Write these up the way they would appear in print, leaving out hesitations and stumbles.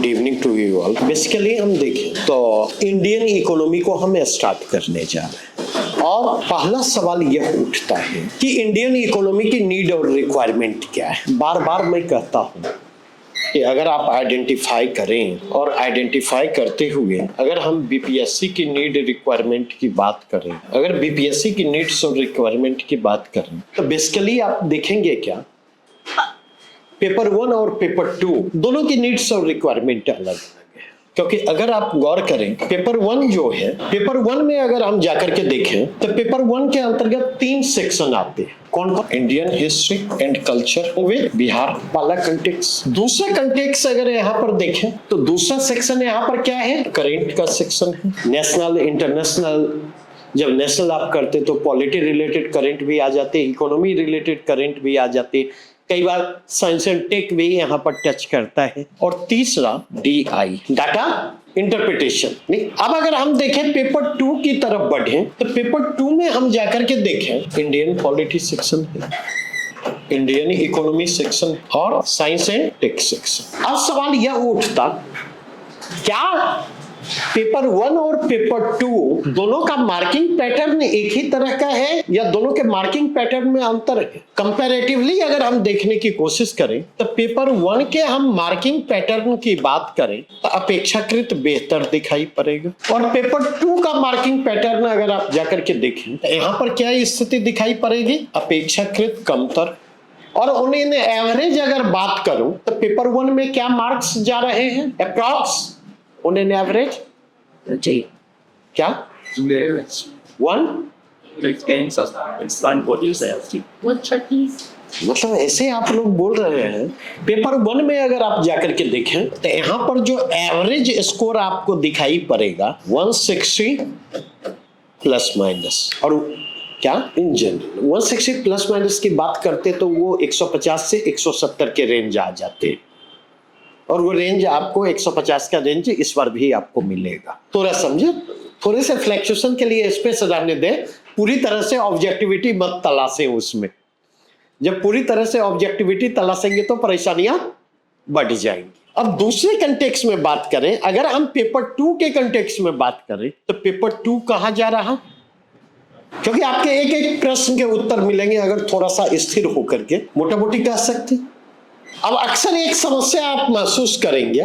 Good evening to you all. Basically हम देखें तो इंडियन इकोनॉमी को हम स्टार्ट करने जा रहे हैं और पहला सवाल यह उठता है कि इंडियन इकोनॉमी की नीड और रिक्वायरमेंट क्या है। बार बार मैं कहता हूँ कि अगर आप आइडेंटिफाई करें और आइडेंटिफाई करते हुए अगर हम बीपीएससी की नीड रिक्वायरमेंट की बात करें, अगर बीपीएससी की नीड्स और रिक्वायरमेंट की बात करें तो बेसिकली आप देखेंगे क्या, पेपर 1 और पेपर 2 दोनों की नीड्स और रिक्वायरमेंट अलग अलग है। क्योंकि अगर आप गौर करें पेपर 1 जो है, पेपर 1 में अगर हम जाकर के देखें तो पेपर 1 के अंतर्गत 3 सेक्शन आते हैं। कौन कौन? Indian history and culture with Bihar वाला कंटेक्स्ट। दूसरा कंटेक्स्ट अगर यहाँ पर देखें तो दूसरा सेक्शन यहाँ पर क्या है, करेंट का सेक्शन है। नेशनल इंटरनेशनल, जब नेशनल आप करते तो पॉलिटी रिलेटेड करंट भी आ जाते, इकोनॉमी रिलेटेड करंट भी आ जाते, कई बार साइंस एंड टेक भी यहाँ पर टच करता है। और तीसरा DI, डाटा इंटरप्रिटेशन। नहीं, अब अगर हम देखें पेपर 2 की तरफ बढ़े तो पेपर 2 में हम जाकर के देखें इंडियन पॉलिटी सेक्शन है, इंडियन इकोनॉमी सेक्शन और साइंस एंड टेक सेक्शन। अब सवाल यह उठता, क्या पेपर 1 और पेपर 2 दोनों का मार्किंग पैटर्न एक ही तरह का है या दोनों के मार्किंग पैटर्न में अंतर है? कंपैरेटिवली अगर हम देखने की कोशिश करें तो पेपर 1 के हम मार्किंग पैटर्न की बात करें तो अपेक्षाकृत बेहतर दिखाई पड़ेगा, और पेपर 2 का मार्किंग पैटर्न अगर आप जाकर के देखें तो यहाँ पर क्या स्थिति दिखाई पड़ेगी, अपेक्षाकृत कमतर। और उन्हें एवरेज अगर बात करूं तो पेपर 1 में क्या मार्क्स जा रहे हैं अप्रॉक्स, उन्हें एवरेज क्या 1 मतलब ऐसे आप लोग बोल रहे हैं। पेपर 1 में अगर आप जाकर के देखें तो यहाँ पर जो एवरेज स्कोर आपको दिखाई पड़ेगा 160 प्लस माइनस, और क्या इन जनरल 160 प्लस माइनस की बात करते तो वो 150 से 170 के रेंज आ जाते हैं, और वो रेंज आपको 150 का रेंज इस बार भी आपको मिलेगा। थोड़ा समझे, थोड़े से फ्लैक्चुएशन के लिए स्पेस रहने दे, पूरी तरह से ऑब्जेक्टिविटी मत तलाशें उसमें। जब पूरी तरह से ऑब्जेक्टिविटी तलाशेंगे तो परेशानियां बढ़ जाएंगी। अब दूसरे कंटेक्स्ट में बात करें, अगर हम पेपर 2 के कंटेक्स्ट में बात करें तो पेपर 2 कहां जा रहा, क्योंकि आपके एक एक प्रश्न के उत्तर मिलेंगे अगर थोड़ा सा स्थिर होकर के, मोटा मोटी कह सकते। अब अक्सर एक समस्या आप महसूस करेंगे,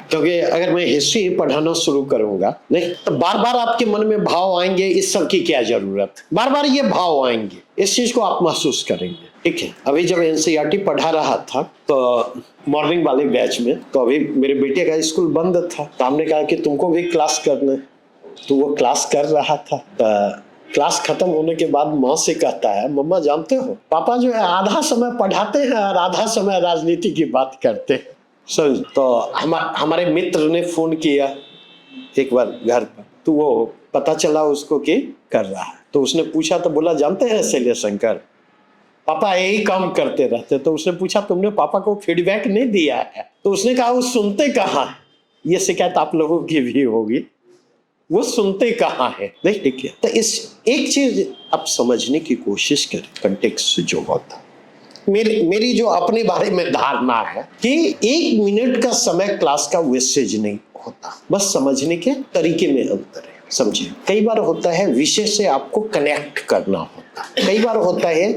क्योंकि अगर मैं हिस्ट्री पढ़ाना शुरू करूंगा नहीं तो बार बार आपके मन में भाव आएंगे, इस सब की क्या जरूरत, बार बार ये भाव आएंगे, इस चीज को आप महसूस करेंगे। ठीक है, अभी जब NCERT पढ़ा रहा था तो मॉर्निंग वाले बैच में, तो अभी मेरे बेटे का स्कूल बंद था तो हमने कहा कि तुमको भी क्लास करना है, तो वो क्लास कर रहा था। तो क्लास खत्म होने के बाद माँ से कहता है, मम्मा जानते हो पापा जो है आधा समय पढ़ाते हैं और आधा समय राजनीति की बात करते हैं। समझ, तो हमारे मित्र ने फोन किया एक बार घर पर, तो वो पता चला उसको कि कर रहा है, तो उसने पूछा तो बोला जानते हैं शैलेश शंकर पापा यही काम करते रहते। तो उसने पूछा तुमने पापा को फीडबैक नहीं दिया है? तो उसने कहा वो सुनते कहाँ है, ये शिकायत आप लोगों की भी होगी, वो सुनते कहाँ है। नहीं, ठीक है, तो इस एक चीज आप समझने की कोशिश करें, कंटेक्स्ट जो होता, मेरी जो अपने बारे में धारणा है कि 1 मिनट का समय क्लास का वेस्टेज नहीं होता, बस समझने के तरीके में अंतर है। समझे, कई बार होता है विषय से आपको कनेक्ट करना होता है, कई बार होता है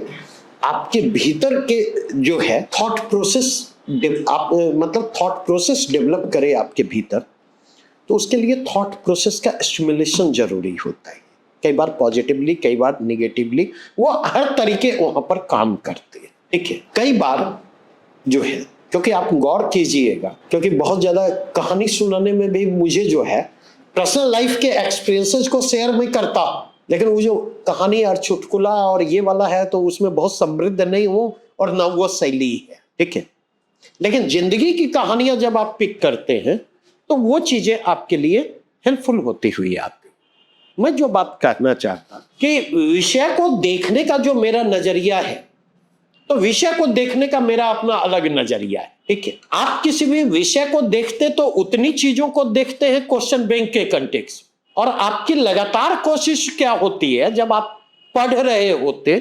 आपके भीतर के जो है थॉट प्रोसेस, आप मतलब थॉट प्रोसेस डेवलप करे आपके भीतर, तो उसके लिए थॉट प्रोसेस का स्टिमुलेशन जरूरी होता है। कई बार पॉजिटिवली, कई बार निगेटिवली, वो हर तरीके वहां पर काम करते हैं। ठीक है, कई बार जो है, क्योंकि आप गौर कीजिएगा, क्योंकि बहुत ज्यादा कहानी सुनाने में भी मुझे जो है पर्सनल लाइफ के एक्सपीरियंसेस को शेयर मैं करता हूं, लेकिन वो जो कहानी और चुटकुला और ये वाला है तो उसमें बहुत समृद्ध नहीं हूं और ना वो शैली है। ठीक है, लेकिन जिंदगी की कहानियां जब आप पिक करते हैं तो वो चीजें आपके लिए हेल्पफुल होती हुई आती। मैं जो बात कहना चाहता कि विषय को देखने का जो मेरा नजरिया है, तो विषय को देखने का मेरा अपना अलग नजरिया है। ठीक है, आप किसी भी विषय को देखते तो उतनी चीजों को देखते हैं क्वेश्चन बैंक के कंटेक्स्ट, और आपकी लगातार कोशिश क्या होती है, जब आप पढ़ रहे होते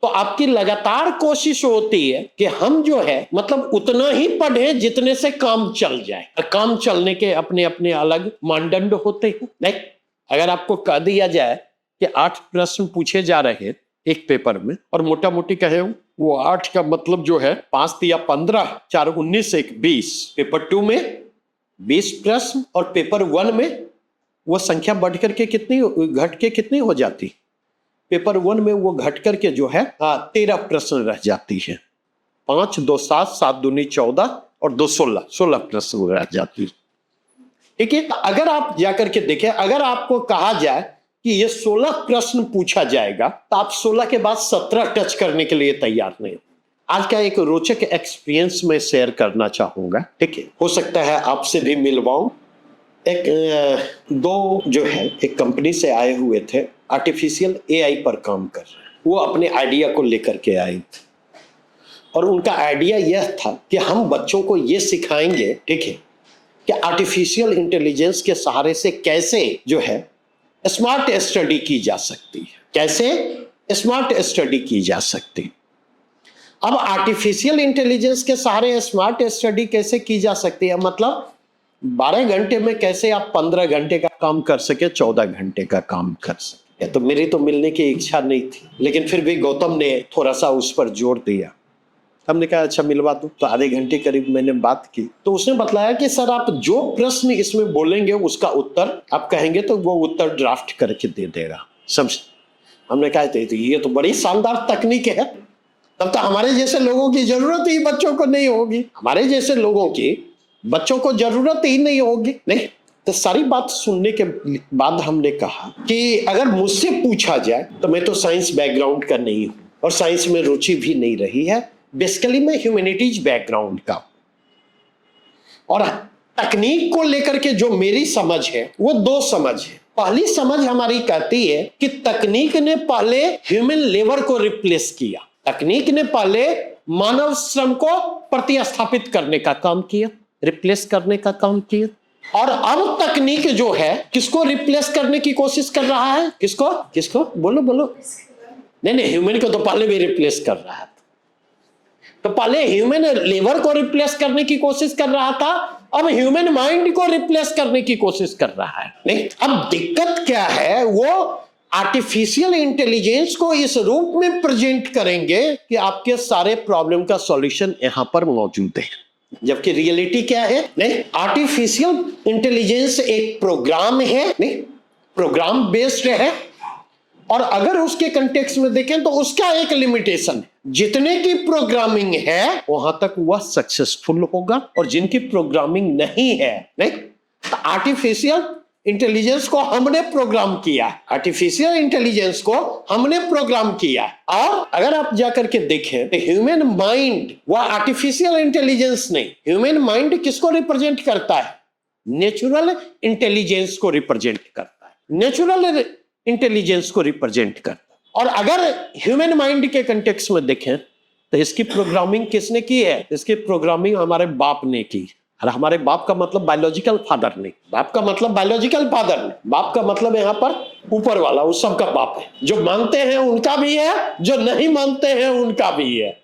तो आपकी लगातार कोशिश होती है कि हम जो है मतलब उतना ही पढ़ें जितने से काम चल जाए। और काम चलने के अपने अपने अलग मानदंड होते हैं। नहीं, अगर आपको कह दिया जाए कि 8 प्रश्न पूछे जा रहे हैं एक पेपर में और मोटा मोटी कहे वो 8 का मतलब जो है 5 या 15, 4 19 1 20, पेपर 2 में 20 प्रश्न और पेपर 1 में वो संख्या बढ़ करके कितनी घट के कितनी हो जाती, पेपर 1 में वो घट करके जो है 13 प्रश्न रह जाती है। 5 2 7 7 दूनी 14 और 2 16 प्रश्न रह जाती है। ठीक है, अगर आप जाकर के देखें, अगर आपको कहा जाए कि ये 16 प्रश्न पूछा जाएगा तो आप 16 के बाद 17 टच करने के लिए तैयार नहीं। आज का एक रोचक एक्सपीरियंस में शेयर करना चाहूंगा। ठीक है, हो सकता है आपसे भी मिलवाऊं। दो जो है एक कंपनी से आए हुए थे, आर्टिफिशियल एआई पर काम कर रहे हैं। वो अपने आइडिया को लेकर के आए थे और उनका आइडिया यह था कि हम बच्चों को ये सिखाएंगे, ठीक है, कि आर्टिफिशियल इंटेलिजेंस के सहारे से कैसे जो है स्मार्ट स्टडी की जा सकती है, कैसे स्मार्ट स्टडी की जा सकती है। अब आर्टिफिशियल इंटेलिजेंस के सहारे स्मार्ट स्टडी कैसे की जा सकती है, मतलब 12 घंटे में कैसे आप 15 घंटे का काम कर सके, 14 घंटे का काम कर सके। तो मेरी तो मिलने की इच्छा नहीं थी, लेकिन फिर भी गौतम ने थोड़ा सा उस पर जोर दिया। हमने कहा अच्छा मिलवा दो। तो आधे घंटे करीब मैंने बात की तो उसने बतलाया कि सर आप जो प्रश्न इसमें बोलेंगे उसका उत्तर आप कहेंगे तो वो उत्तर ड्राफ्ट करके दे देगा। समझ? हमने कहा तो ये तो बड़ी शानदार तकनीक है, तब तो हमारे जैसे लोगों की जरूरत ही बच्चों को नहीं होगी, हमारे जैसे लोगों की बच्चों को जरूरत ही नहीं होगी। नहीं, तो सारी बात सुनने के बाद हमने कहा कि अगर मुझसे पूछा जाए तो मैं तो साइंस बैकग्राउंड का नहीं हूं और साइंस में रुचि भी नहीं रही है। बेसिकली मैं ह्यूमैनिटीज बैकग्राउंड का, और तकनीक को लेकर के जो मेरी समझ है वो दो समझ है। पहली समझ हमारी कहती है कि तकनीक ने पहले ह्यूमन लेबर को रिप्लेस किया, तकनीक ने पहले मानव श्रम को प्रतिस्थापित करने का काम किया, रिप्लेस करने का काम किया। और अब तकनीक जो है किसको रिप्लेस करने की कोशिश कर रहा है, किसको किसको बोलो बोलो, नहीं ह्यूमन को तो पहले भी रिप्लेस कर रहा है। तो पहले ह्यूमन लेबर को रिप्लेस करने की कोशिश कर रहा था, अब ह्यूमन माइंड को रिप्लेस करने की कोशिश कर रहा है। नहीं, अब दिक्कत क्या है, वो आर्टिफिशियल इंटेलिजेंस को इस रूप में प्रेजेंट करेंगे कि आपके सारे प्रॉब्लम का सॉल्यूशन यहां पर मौजूद है, जबकि रियलिटी क्या है। नहीं, आर्टिफिशियल इंटेलिजेंस एक प्रोग्राम है, नहीं प्रोग्राम बेस्ड है, और अगर उसके कंटेक्स्ट में देखें तो उसका एक लिमिटेशन है, जितने की प्रोग्रामिंग है वहां तक वह सक्सेसफुल होगा, और जिनकी प्रोग्रामिंग नहीं है, नहीं तो आर्टिफिशियल इंटेलिजेंस को हमने प्रोग्राम किया, आर्टिफिशियल इंटेलिजेंस को हमने प्रोग्राम किया। और अगर आप जाकर के देखें तो ह्यूमन माइंड वह आर्टिफिशियल इंटेलिजेंस नहीं, ह्यूमन माइंड किसको रिप्रेजेंट करता है, नेचुरल इंटेलिजेंस को रिप्रेजेंट करता है, नेचुरल इंटेलिजेंस को रिप्रेजेंट करता। और अगर ह्यूमन माइंड के कंटेक्स्ट में देखें तो इसकी प्रोग्रामिंग किसने की है, इसकी प्रोग्रामिंग हमारे बाप ने की। और हमारे बाप का मतलब बायोलॉजिकल फादर नहीं, बाप का मतलब बायोलॉजिकल फादर नहीं, बाप का मतलब यहाँ पर ऊपर वाला उस सब का बाप है। जो मानते हैं उनका भी है, जो नहीं मानते हैं उनका भी है,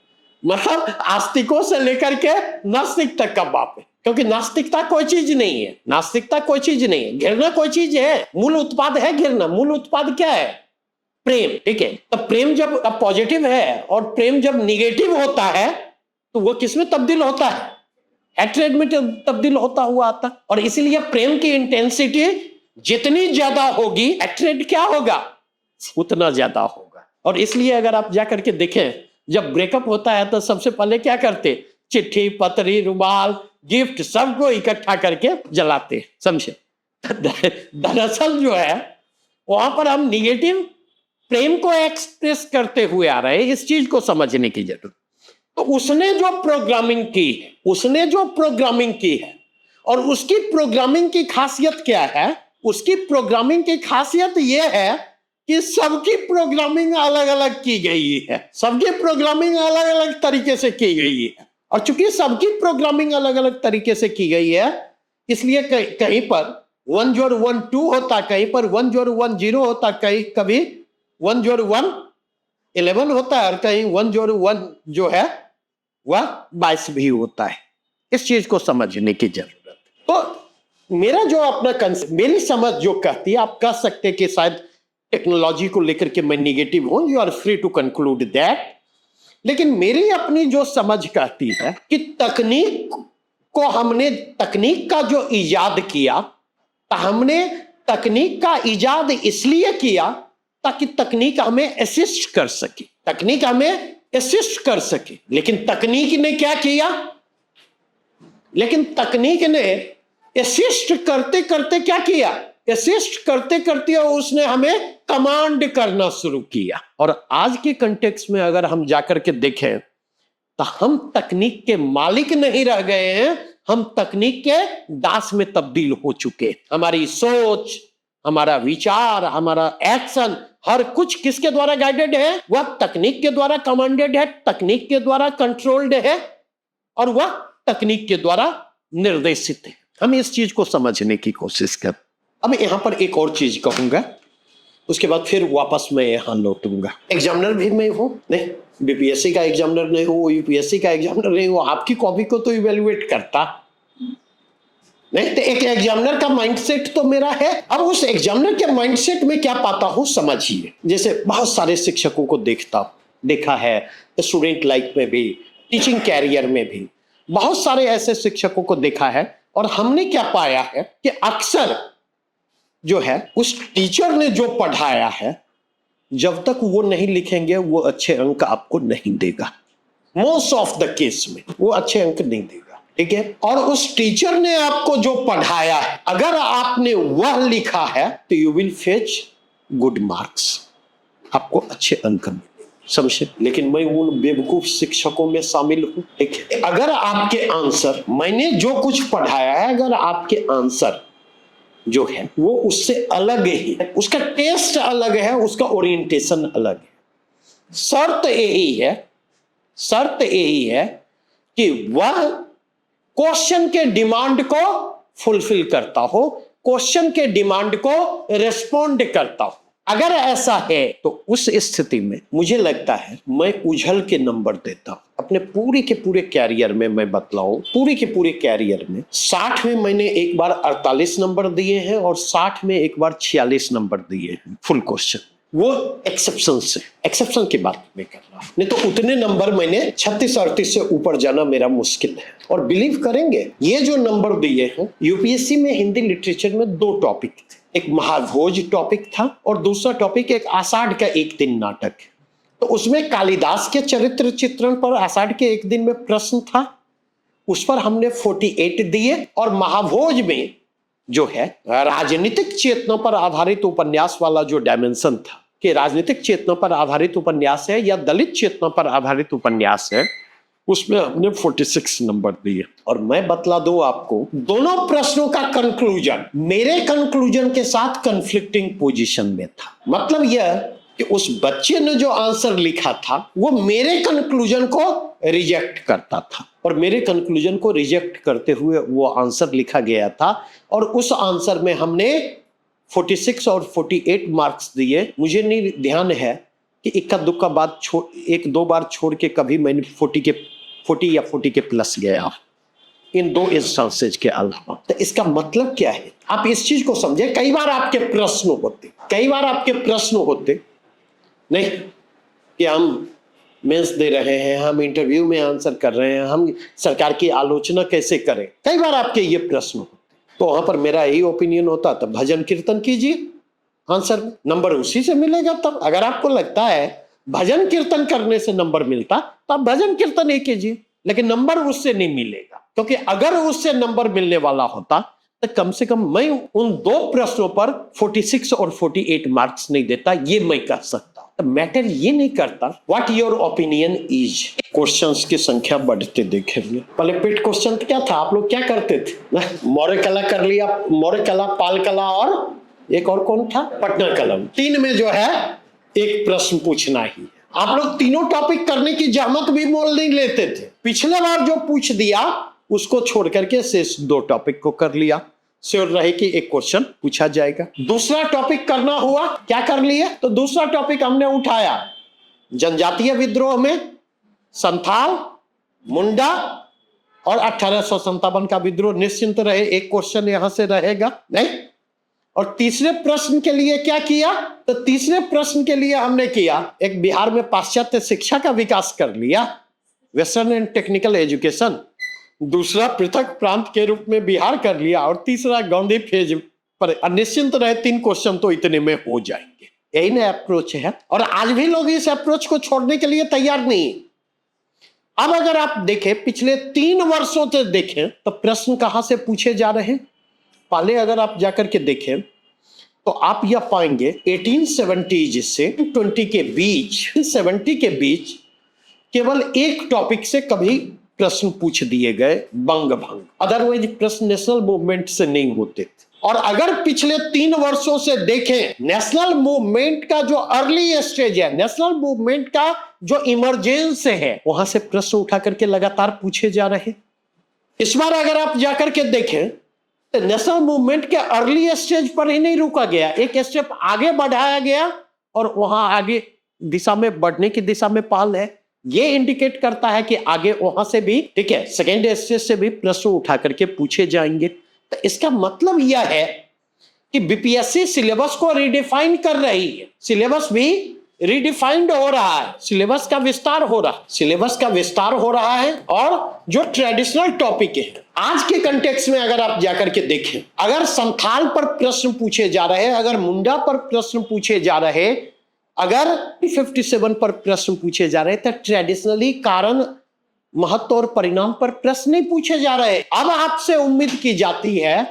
मतलब आस्तिकों से लेकर के नास्तिक तक का बाप है। क्योंकि नास्तिकता कोई चीज नहीं है, नास्तिकता कोई चीज नहीं है, घृणा कोई चीज है, मूल उत्पाद है घृणा। मूल उत्पाद क्या है, प्रेम। ठीक है, तो प्रेम जब पॉजिटिव है और प्रेम जब निगेटिव होता है तो वो किसमें तब्दील होता है, हैट्रेड में तब्दील होता हुआ आता। और इसीलिए प्रेम की इंटेंसिटी जितनी ज्यादा होगी, हैट्रेड क्या होगा उतना ज्यादा होगा। और इसलिए अगर आप जाकर के देखें, जब ब्रेकअप होता है तो सबसे पहले क्या करते, चिट्ठी पत्री रुमाल गिफ्ट सबको इकट्ठा करके जलाते, समझे। दरअसल जो है वहां पर हम निगेटिव प्रेम को एक्सप्रेस करते हुए आ रहे हैं, इस चीज को समझने की जरूरत। तो उसने जो प्रोग्रामिंग की है, उसने जो प्रोग्रामिंग की है, और उसकी प्रोग्रामिंग की खासियत क्या है, उसकी प्रोग्रामिंग की खासियत यह है कि सबकी प्रोग्रामिंग अलग अलग की गई है, सबकी प्रोग्रामिंग अलग अलग तरीके से की गई है। और चूंकि सबकी प्रोग्रामिंग अलग अलग तरीके से की गई है, इसलिए कहीं पर 1 जोड़ 1 2 होता, कहीं पर 1 जोड़ 1 0 होता, कहीं कभी 1 जोड़ 1 11 होता है और कहीं 1 जोड़ 1 जो है वह 22 भी होता है। इस चीज को समझने की जरूरत। तो मेरा जो अपना कंसेप्ट, मेरी समझ जो कहती है, आप कह सकते हैं कि शायद टेक्नोलॉजी को लेकर के मैं निगेटिव हूं, you are free to conclude that, लेकिन मेरी अपनी जो समझ कहती है कि तकनीक का जो इजाद किया, हमने तकनीक का इजाद इसलिए किया ताकि तकनीक हमें असिस्ट कर सके, तकनीक हमें असिस्ट कर सके। लेकिन तकनीक ने क्या किया? लेकिन तकनीक ने असिस्ट करते करते क्या किया? असिस्ट करते करते उसने हमें कमांड करना शुरू किया। और आज के कंटेक्स्ट में अगर हम जाकर के देखें तो हम तकनीक के मालिक नहीं रह गए हैं, हम तकनीक के दास में तब्दील हो चुके। हमारी सोच, हमारा विचार, हमारा एक्शन, हर कुछ किसके द्वारा गाइडेड है? वह तकनीक के द्वारा कमांडेड है, तकनीक के द्वारा कंट्रोल्ड है और वह तकनीक के द्वारा निर्देशित है। हम इस चीज को समझने की कोशिश कर। अब यहां पर एक और चीज कहूंगा, उसके बाद फिर वापस मैं यहां लौटूंगा। एग्जामिनर भी मैं हूं नहीं, बीपीएससी का एग्जामिनर नहीं हूं, यूपीएससी का एग्जामिनर नहीं हूं। आपकी कॉपी को तो इवेल्युएट करता नहीं, तो एक एग्जामिनर का माइंडसेट तो मेरा है। अब उस एग्जामिनर के माइंडसेट में क्या पाता हूं समझिए। जैसे बहुत सारे शिक्षकों को देखा है, स्टूडेंट लाइफ में भी, टीचिंग कैरियर में भी बहुत सारे ऐसे शिक्षकों को देखा है। और हमने क्या पाया है कि अक्सर जो है उस टीचर ने जो पढ़ाया है, जब तक वो नहीं लिखेंगे वो अच्छे अंक आपको नहीं देगा। मोस्ट ऑफ द केस में वो अच्छे अंक नहीं देगा, ठीक है। और उस टीचर ने आपको जो पढ़ाया है, अगर आपने वह लिखा है तो you will fetch good marks, आपको अच्छे अंक मिलेंगे, समझे। लेकिन मैं उन बेवकूफ शिक्षकों में शामिल हूं, ठीक है। अगर आपके आंसर, मैंने जो कुछ पढ़ाया है, अगर आपके आंसर जो है वो उससे अलग ही है, उसका टेस्ट अलग है, उसका ओरिएंटेशन अलग है, शर्त यही है कि वह क्वेश्चन के डिमांड को फुलफिल करता हो, क्वेश्चन के डिमांड को रेस्पॉन्ड करता हो। अगर ऐसा है तो उस स्थिति में मुझे लगता है मैं उछल के नंबर देता हूं। अपने पूरे के पूरे कैरियर में मैं बतलाऊं, पूरे के पूरे कैरियर में 60 में मैंने एक बार 48 नंबर दिए हैं और 60 में एक बार 46 नंबर दिए हैं फुल क्वेश्चन। वो एक्सेप्शन की बात मैं कर रहा हूं, नहीं तो उतने नंबर मैंने 36-38 से ऊपर जाना मेरा मुश्किल है। और बिलीव करेंगे, ये जो नंबर दिए हैं, यूपीएससी में हिंदी लिटरेचर में 2 टॉपिक थे, एक महाभोज टॉपिक था और दूसरा टॉपिक एक आषाढ़ का एक दिन नाटक। तो उसमें कालिदास के चरित्र चित्रण पर आषाढ़ के एक दिन में प्रश्न था, उस पर हमने 48 दिए। और महाभोज में जो है राजनीतिक चेतना पर आधारित उपन्यास वाला जो डायमेंशन था कि राजनीतिक चेतना पर आधारित उपन्यास है या दलित चेतना पर आधारित उपन्यास है, उसमें हमने 46 नंबर दिए। और मैं बतला दूं आपको, दोनों प्रश्नों का कंक्लूजन मेरे कंक्लूजन के साथ कंफ्लिक्टिंग पोजीशन में था। मतलब यह कि उस बच्चे ने जो आंसर लिखा था वो मेरे कंक्लूजन को रिजेक्ट करता था और मेरे कंक्लूजन को रिजेक्ट करते हुए वो आंसर लिखा गया था। और उस आंसर में हमने 46 और 48 मार्क्स दिए। मुझे नहीं ध्यान है कि इक्का दुक्का बात 1-2 बार छोड़ के कभी मैंने 40 या 40 के प्लस गया, इन 2 इंस्टांसेज के अलावा। तो इसका मतलब क्या है, आप इस चीज को समझे। कई बार आपके प्रश्न होते नहीं कि हम मेंस दे रहे हैं, हम इंटरव्यू में आंसर कर रहे हैं, हम सरकार की आलोचना कैसे करें, कई बार आपके ये प्रश्न होते। तो वहां पर मेरा यही ओपिनियन होता, तो भजन कीर्तन कीजिए, आंसर में नंबर उसी से मिलेगा। तब अगर आपको लगता है भजन कीर्तन करने से नंबर मिलता तो आप भजन कीर्तन ही कीजिए, लेकिन नंबर उससे नहीं मिलेगा। क्योंकि अगर उससे नंबर मिलने वाला होता तो कम से कम मैं उन 2 प्रश्नों पर 46 और 48 मार्क्स नहीं देता, ये मैं कह सकता। तो मैटर ये नहीं करता what your opinion is. Questions की संख्या बढ़ते देखेंगे। पहले पेट क्वेश्चन क्या था, आप लोग क्या करते थे? मौर्य कला कर लिया, मौर्य कला, पाल कला और एक और कौन था, पटना कलम। 3 में जो है एक प्रश्न पूछना ही है। आप लोग तीनों टॉपिक करने की जहमत भी मोल नहीं लेते थे। पिछले बार जो पूछ दिया उसको छोड़ करके शेष 2 टॉपिक को कर लिया, श्योर रहे कि एक क्वेश्चन पूछा जाएगा। दूसरा टॉपिक करना हुआ, क्या कर लिए? तो दूसरा टॉपिक हमने उठाया जनजातीय विद्रोह में संथाल, मुंडा और 1857 का विद्रोह। निश्चिंत रहे, एक क्वेश्चन यहां से रहेगा नहीं। और तीसरे प्रश्न के लिए क्या किया? तो तीसरे प्रश्न के लिए हमने किया, एक बिहार में पाश्चात्य शिक्षा का विकास कर लिया, वेस्टर्न एंड टेक्निकल एजुकेशन। दूसरा पृथक प्रांत के रूप में बिहार कर लिया, और तीसरा गांधी फेज पर। निश्चिंत रहे, 3 क्वेश्चन तो इतने में हो जाएंगे। यही ना अप्रोच है, और आज भी लोग इस अप्रोच को छोड़ने के लिए तैयार नहीं। अब अगर आप देखें, पिछले 3 वर्षों से देखें तो प्रश्न कहां से पूछे जा रहे हैं। पहले अगर आप जाकर के देखें तो आप यह पाएंगे 1870 से 20 के बीच, 70 के बीच केवल एक टॉपिक से कभी प्रश्न पूछ दिए गए, बंग भंग। अदरवाइज प्रश्न नेशनल मूवमेंट से नहीं होते थे। और अगर पिछले 3 वर्षों से देखें, नेशनल मूवमेंट का जो अर्ली स्टेज है, नेशनल मूवमेंट का जो इमरजेंस है, वहां से प्रश्न उठा करके लगातार पूछे जा रहे। इस बार अगर आप जाकर के देखें तो नेशनल मूवमेंट के अर्ली स्टेज पर ही नहीं रुका गया, एक स्टेप आगे बढ़ाया गया और वहां आगे दिशा में बढ़ने की दिशा में पाल है। ये इंडिकेट करता है कि आगे वहां से भी, ठीक है, सेकेंड स्टेज से भी प्रश्न उठा करके पूछे जाएंगे। तो इसका मतलब यह है कि बीपीएससी सिलेबस को रिडिफाइन कर रही है। सिलेबस भी रिडिफाइंड हो रहा है, सिलेबस का विस्तार हो रहा है, सिलेबस का विस्तार हो रहा है। और जो ट्रेडिशनल टॉपिक है आज के कंटेक्स्ट में अगर आप जाकर के देखें, अगर संथाल पर प्रश्न पूछे जा रहे हैं, अगर मुंडा पर प्रश्न पूछे जा रहे, अगर 57 पर प्रश्न पूछे जा रहे, तो ट्रेडिशनली कारण, महत्व और परिणाम पर प्रश्न नहीं पूछे जा रहे। अब आपसे उम्मीद की जाती है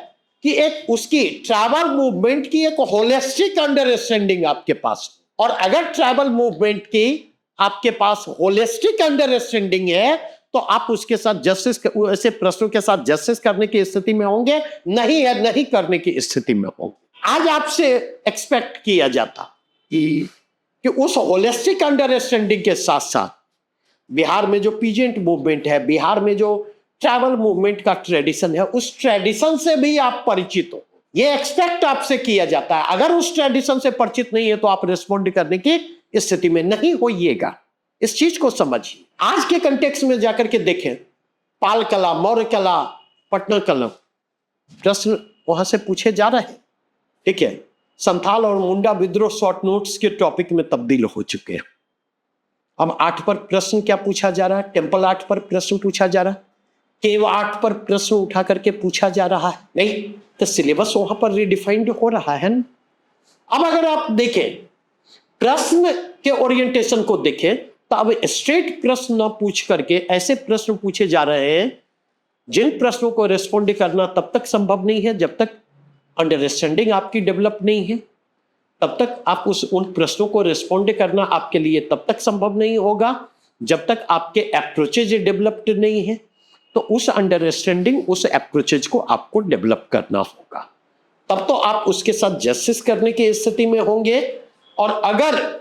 कि एक उसकी ट्राइबल मूवमेंट की एक होलिस्टिक अंडरस्टैंडिंग आपके पास, और अगर ट्राइबल मूवमेंट की आपके पास होलिस्टिक अंडरस्टैंडिंग है तो आप उसके साथ जस्टिस, ऐसे प्रश्नों के साथ जस्टिस करने की स्थिति में होंगे, नहीं है नहीं करने की स्थिति में होंगे। आज आपसे एक्सपेक्ट किया जाता कि उस होलिस्टिक अंडरस्टैंडिंग के साथ साथ बिहार में जो पीजेंट मूवमेंट है, बिहार में जो ट्राइबल मूवमेंट का ट्रेडिशन है, उस ट्रेडिशन से भी आप परिचित हो, ये एक्सपेक्ट आपसे किया जाता है। अगर उस ट्रेडिशन से परिचित नहीं है तो आप रिस्पॉन्ड करने की स्थिति में नहीं होइएगा। इस चीज को समझिए। आज के कंटेक्स्ट में जाकर के देखें, पाल कला, मौर्य कला, पटना कला, प्रश्न वहां से पूछे जा रहे हैं, ठीक है। संथाल और मुंडा विद्रोह शॉर्ट नोट्स के टॉपिक में तब्दील हो चुके हैं। अब 8 पर प्रश्न क्या पूछा जा रहा है? टेम्पल आर्ट पर प्रश्न पूछा जा रहा है, केव आर्ट पर प्रश्न उठा करके पूछा जा रहा है। नहीं तो सिलेबस वहां पर रिडिफाइंड हो रहा है ना। अब अगर आप देखें प्रश्न के ओरिएंटेशन को देखें तो अब स्ट्रेट प्रश्न ना पूछ करके ऐसे प्रश्न पूछे जा रहे हैं जिन प्रश्नों को रिस्पॉन्ड करना तब तक संभव नहीं है जब तक अंडरस्टैंडिंग आपकी डेवलप नहीं है, तब तक आप उन प्रश्नों को रिस्पॉन्ड करना आपके लिए तब तक संभव नहीं होगा जब तक आपके अप्रोचेज डेवलप्ड नहीं है। तो उस अंडरस्टैंडिंग, उस अप्रोचेज को आपको डेवलप करना होगा, तब तो आप उसके साथ जस्टिस करने की स्थिति में होंगे। और अगर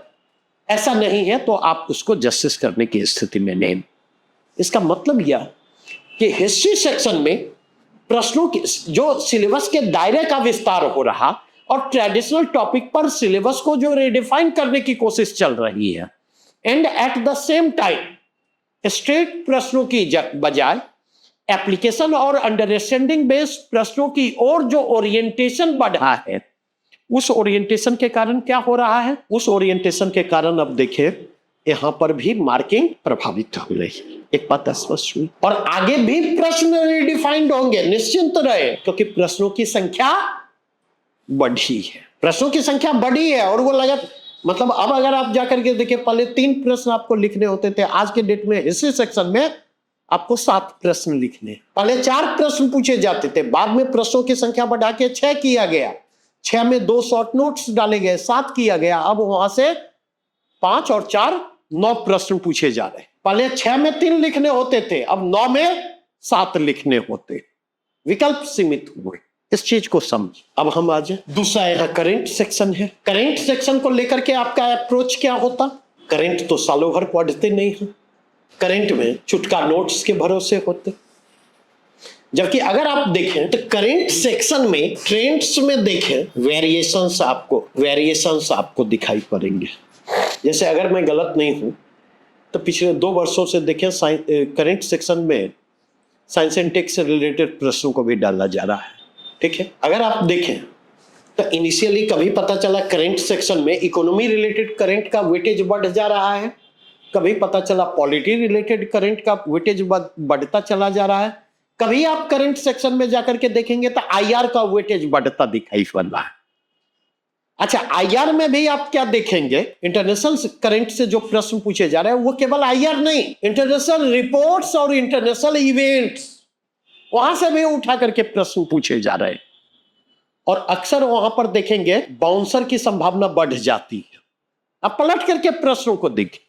ऐसा नहीं है तो आप उसको जस्टिस करने की स्थिति में नहीं। इसका मतलब यह कि हिस्ट्री सेक्शन में प्रश्नों की जो सिलेबस के दायरे का विस्तार हो रहा और ट्रेडिशनल टॉपिक पर सिलेबस को जो रिडिफाइन करने की कोशिश चल रही है, and at the same time straight प्रश्नों की बजाय एप्लीकेशन और अंडरस्टैंडिंग बेस्ड प्रश्नों की ओर जो ओरिएंटेशन बढ़ा है, उस ओरिएंटेशन के कारण क्या हो रहा है? उस ओरिएंटेशन के कारण अब देखिए यहां पर भी मार्किंग प्रभावित हो रही है। एक बात स्पष्ट हुई। और आगे भी प्रश्न रिडिफाइंड होंगे, निश्चिंत रहे, क्योंकि प्रश्नों की संख्या बढ़ी है, प्रश्नों की संख्या बढ़ी है। और वो लगा, मतलब अब अगर आप जाकर के देखिए, पहले 3 प्रश्न आपको लिखने होते थे, आज के डेट में हिस्ट्री सेक्शन में आपको 7 प्रश्न लिखने। पहले 4 प्रश्न पूछे जाते थे, बाद में प्रश्नों की संख्या बढ़ा के 6 किया गया, 6 में 2 शॉर्ट नोट्स डाले गए, 7 किया गया। अब वहां से 5 और 4 9 प्रश्न पूछे जा रहे। पहले 6 में 3 लिखने होते थे, अब 9 में 7 लिखने होते, विकल्प सीमित हुए। इस चीज को समझ। अब हम आ जाए दूसरा, यहाँ करेंट सेक्शन है। करेंट सेक्शन को लेकर के आपका अप्रोच क्या होता? करेंट तो सालों भर पढ़ते नहीं है, करेंट में चुटका नोट्स के भरोसे होते। जबकि अगर आप देखें तो करेंट सेक्शन में ट्रेंड्स में देखें वेरिएशंस आपको दिखाई पड़ेंगे। जैसे अगर मैं गलत नहीं हूं तो पिछले 2 वर्षों से देखें करंट सेक्शन में साइंस एंड टेक से रिलेटेड प्रश्नों को भी डाला जा रहा है। ठीक है, अगर आप देखें तो इनिशियली कभी पता चला करंट सेक्शन में इकोनॉमी रिलेटेड करंट का वेटेज बढ़ जा रहा है, कभी पता चला पॉलिटी रिलेटेड करंट का वेटेज बढ़ता चला जा रहा है, कभी आप करंट सेक्शन में जाकर के देखेंगे तो आईआर का वेटेज बढ़ता दिखाई पड़ रहा है। अच्छा, आईआर में भी आप क्या देखेंगे, इंटरनेशनल करंट से जो प्रश्न पूछे जा रहे हैं वो केवल आईआर नहीं, इंटरनेशनल रिपोर्ट्स और इंटरनेशनल इवेंट्स वहां से भी उठा करके प्रश्न पूछे जा रहे हैं। और अक्सर वहां पर देखेंगे बाउंसर की संभावना बढ़ जाती है। अब पलट करके प्रश्नों को देखें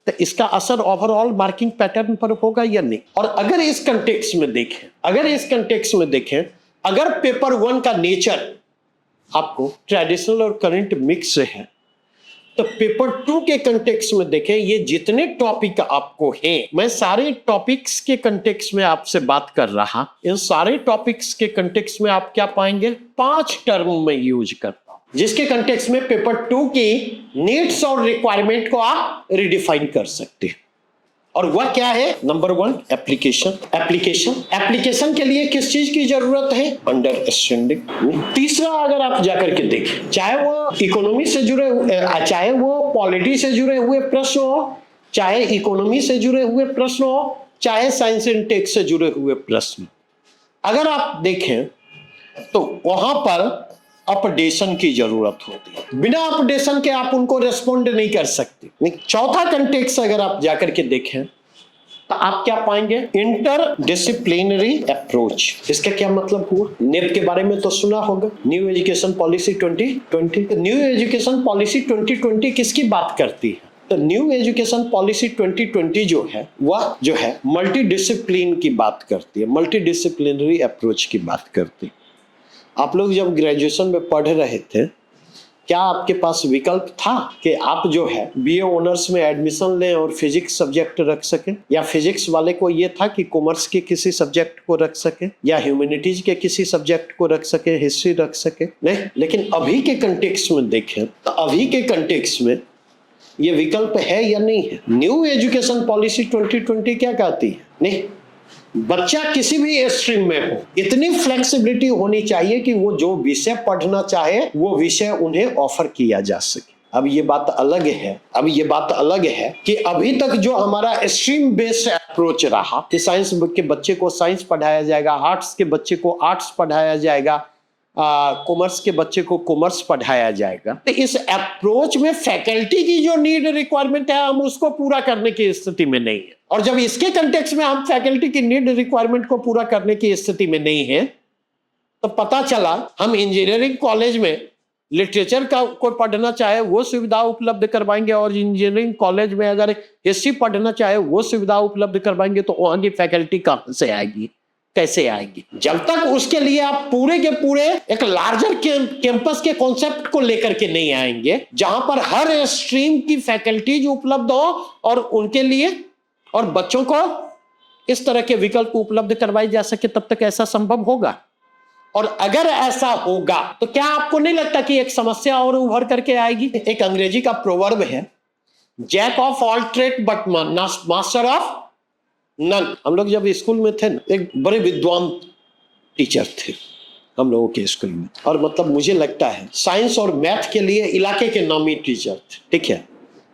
तो इसका असर ओवरऑल मार्किंग पैटर्न पर होगा या नहीं। और अगर इस कंटेक्स्ट में देखें, अगर पेपर 1 का नेचर आपको ट्रेडिशनल और करंट मिक्स है तो पेपर 2 के कंटेक्स्ट में देखें, ये जितने टॉपिक आपको हैं, मैं सारे टॉपिक्स के कंटेक्स्ट में आपसे बात कर रहा, इन सारे टॉपिक्स के कंटेक्स्ट में आप क्या पाएंगे, 5 टर्म में यूज करता हूं, जिसके कंटेक्स्ट में पेपर 2 की नीड्स और रिक्वायरमेंट को आप रिडिफाइन कर सकते हैं। और वह क्या है, नंबर 1 एप्लीकेशन के लिए किस चीज की जरूरत है, अंडरस्टैंडिंग। तीसरा, अगर आप जाकर के देखें, चाहे वो इकोनॉमी से जुड़े हुए, चाहे वो पॉलिटी से जुड़े हुए प्रश्न हो, चाहे इकोनॉमी से जुड़े हुए प्रश्न हो, चाहे साइंस एंड टेक से जुड़े हुए प्रश्न, अगर आप देखें तो वहां पर अपडेशन की जरूरत होती है। बिना अपडेशन के आप उनको रेस्पॉन्ड नहीं कर सकते। चौथा कंटेक्स्ट अगर आप जाकर के देखें तो आप क्या पाएंगे, इंटर डिसिप्लिनरी अप्रोच। इसका क्या मतलब हुआ, नेप के बारे में तो सुना होगा, new education policy 2020। New education policy 2020 किसकी बात करती है, तो न्यू एजुकेशन पॉलिसी 2020 जो है वह जो है मल्टी डिसिप्लिन की बात करती है, मल्टी डिसिप्लिनरी अप्रोच की बात करती है। आप लोग जब ग्रेजुएशन में पढ़ रहे थे, क्या आपके पास विकल्प था कि आप जो है बीए ऑनर्स में एडमिशन लें और फिजिक्स सब्जेक्ट रख सकें, या फिजिक्स वाले को ये था कि कॉमर्स के किसी सब्जेक्ट को रख सके, या ह्यूमैनिटीज के किसी सब्जेक्ट को रख सके, हिस्ट्री रख सके, नहीं। लेकिन अभी के कंटेक्स्ट में देखें तो अभी के कंटेक्स्ट में ये विकल्प है या नहीं है। न्यू एजुकेशन पॉलिसी 2020 क्या कहती है, नहीं, बच्चा किसी भी स्ट्रीम में हो, इतनी फ्लेक्सिबिलिटी होनी चाहिए कि वो जो विषय पढ़ना चाहे वो विषय उन्हें ऑफर किया जा सके। अब ये बात अलग है कि अभी तक जो हमारा स्ट्रीम बेस्ड अप्रोच रहा कि साइंस के बच्चे को साइंस पढ़ाया जाएगा, आर्ट्स के बच्चे को आर्ट्स पढ़ाया जाएगा, कॉमर्स के बच्चे को कॉमर्स पढ़ाया जाएगा, तो इस अप्रोच में फैकल्टी की जो नीड रिक्वायरमेंट है हम उसको पूरा करने की स्थिति में नहीं है। और जब इसके कंटेक्स्ट में हम फैकल्टी की नीड रिक्वायरमेंट को पूरा करने की स्थिति में नहीं है तो पता चला हम इंजीनियरिंग कॉलेज में लिटरेचर का कोई पढ़ना चाहे वो सुविधा उपलब्ध करवाएंगे, और इंजीनियरिंग कॉलेज में अगर हिस्ट्री पढ़ना चाहे वो सुविधा उपलब्ध करवाएंगे, तो वहां की फैकल्टी कहां से आएगी, कैसे आएगी। जब तक उसके लिए आप पूरे के पूरे एक लार्जर कैंपस के कॉन्सेप्ट को लेकर के नहीं आएंगे, जहां पर हर स्ट्रीम की फैकल्टीज उपलब्ध हो और उनके लिए और बच्चों को इस तरह के विकल्प उपलब्ध करवाए जा सके, तब तक ऐसा संभव होगा। और अगर ऐसा होगा तो क्या आपको नहीं लगता कि एक समस्या और उभर करके आएगी। एक अंग्रेजी का प्रोवर्ब है, jack of all trade but master of none. हम लोग जब स्कूल में थे, एक बड़े विद्वान टीचर थे हम लोगों के स्कूल में, और मतलब मुझे लगता है साइंस और मैथ के लिए इलाके के नामी टीचर थे, ठीक है।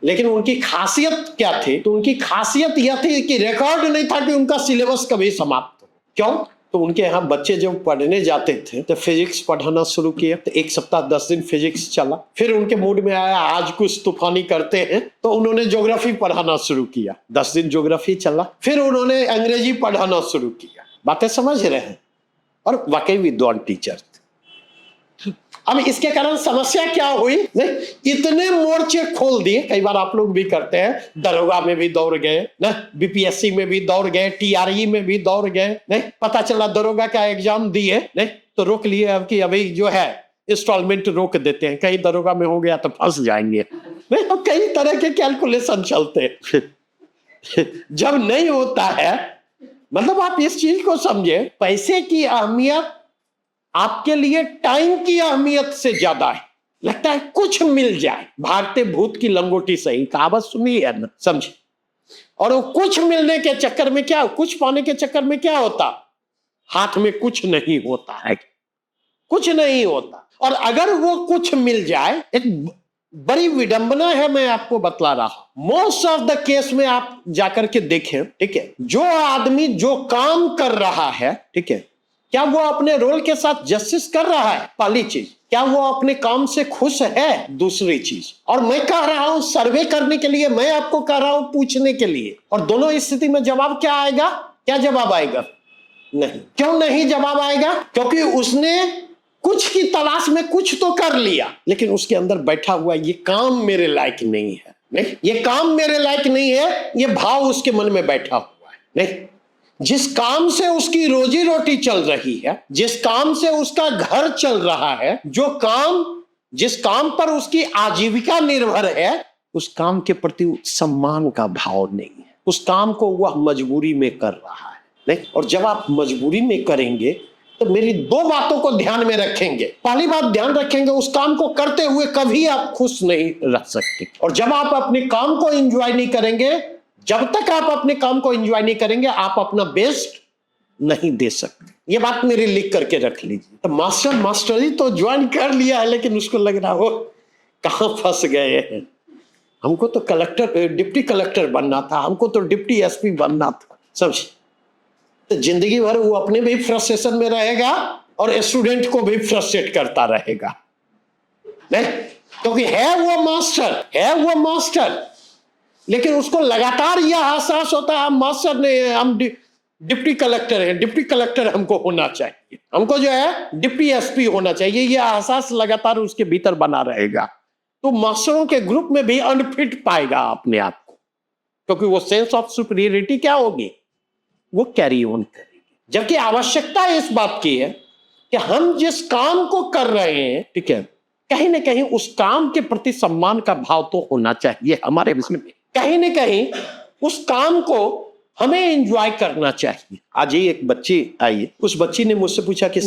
लेकिन उनकी खासियत क्या थी, तो उनकी खासियत यह थी कि रिकॉर्ड नहीं था कि उनका सिलेबस कभी समाप्त हो। क्यों, तो उनके यहाँ बच्चे जब पढ़ने जाते थे तो फिजिक्स पढ़ाना शुरू किया, तो एक सप्ताह 10 दिन फिजिक्स चला, फिर उनके मूड में आया आज कुछ तूफानी करते हैं, तो उन्होंने ज्योग्राफी पढ़ाना शुरू किया, 10 दिन ज्योग्राफी चला, फिर उन्होंने अंग्रेजी पढ़ाना शुरू किया। बातें समझ रहे हैं, और वाकई विद्वान टीचर थे। अब इसके कारण समस्या क्या हुई, इतने मोर्चे खोल दिए। कई बार आप लोग भी करते हैं, दरोगा में भी दौड़ गए ना, बीपीएससी में भी दौड़ गए, टीआरई में भी दौड़ गए, नहीं पता चला दरोगा का एग्जाम दिए, नहीं तो रोक लिए अब कि अभी जो है इंस्टॉलमेंट रोक देते हैं, कहीं दरोगा में हो गया तो फंस जाएंगे, नहीं तो कई तरह के कैलकुलेशन चलते हैं। जब नहीं होता है, मतलब आप इस चीज को समझे, पैसे की अहमियत आपके लिए टाइम की अहमियत से ज्यादा है। लगता है कुछ मिल जाए, भागते भूत की लंगोटी सही, कहावत सुनी है ना, समझे। और वो कुछ मिलने के चक्कर में क्या, कुछ पाने के चक्कर में क्या होता, हाथ में कुछ नहीं होता है, कुछ नहीं होता। और अगर वो कुछ मिल जाए, एक बड़ी विडंबना है, मैं आपको बतला रहा। मोस्ट ऑफ द केस में आप जाकर के देखें, ठीक है, जो आदमी जो काम कर रहा है, ठीक है, क्या वो अपने रोल के साथ जस्टिस कर रहा है, पहली चीज। क्या वो अपने काम से खुश है, दूसरी चीज। और मैं कह रहा हूं सर्वे करने के लिए, मैं आपको कह रहा हूं पूछने के लिए। और दोनों स्थिति में जवाब क्या आएगा, क्या जवाब आएगा, नहीं। क्यों नहीं जवाब आएगा, क्योंकि उसने कुछ की तलाश में कुछ तो कर लिया, लेकिन उसके अंदर बैठा हुआ ये काम मेरे लायक नहीं है, नहीं, ये काम मेरे लायक नहीं है, ये भाव उसके मन में बैठा हुआ है। नहीं, जिस काम से उसकी रोजी रोटी चल रही है, जिस काम से उसका घर चल रहा है, जो काम, जिस काम पर उसकी आजीविका निर्भर है, उस काम के प्रति सम्मान का भाव नहीं है। उस काम को वह मजबूरी में कर रहा है, नहीं। और जब आप मजबूरी में करेंगे तो मेरी दो बातों को ध्यान में रखेंगे। पहली बात ध्यान रखेंगे, उस काम को करते हुए कभी आप खुश नहीं रह सकते। और जब आप अपने काम को एंजॉय नहीं करेंगे, जब तक आप अपने काम को एंजॉय नहीं करेंगे, आप अपना बेस्ट नहीं दे सकते। ये बात मेरी लिख करके रख लीजिए। तो मास्टरी तो ज्वाइन कर लिया है, लेकिन उसको लग रहा हो कहां फंस गए हैं। हमको तो कलेक्टर, डिप्टी कलेक्टर बनना था, हमको तो डिप्टी एसपी बनना था, समझ। तो जिंदगी भर वो अपने भी फ्रस्ट्रेशन में रहेगा और स्टूडेंट को भी फ्रस्ट्रेट करता रहेगा, नहीं, क्योंकि है वो मास्टर, लेकिन उसको लगातार यह एहसास होता है हम मास्टर नहीं है, हम डिप्टी कलेक्टर हैं, डिप्टी कलेक्टर हमको होना चाहिए, हमको जो है डिप्टी एसपी होना चाहिए। यह एहसास लगातार उसके भीतर बना रहेगा। तो मास्टरों के ग्रुप में भी अनफिट पाएगा अपने आप को, क्योंकि वो सेंस ऑफ सुपीरियरिटी क्या होगी, वो कैरी ऑन करेगी। जबकि आवश्यकता इस बात की है कि हम जिस काम को कर रहे हैं, ठीक है, कहीं ना कहीं उस काम के प्रति सम्मान का भाव तो होना चाहिए हमारे इसमें। कहीं ना कहीं उस काम को हमें एंजॉय करना चाहिए। आज ही एक बच्ची आई, उस बच्ची ने मुझसे पूछा कि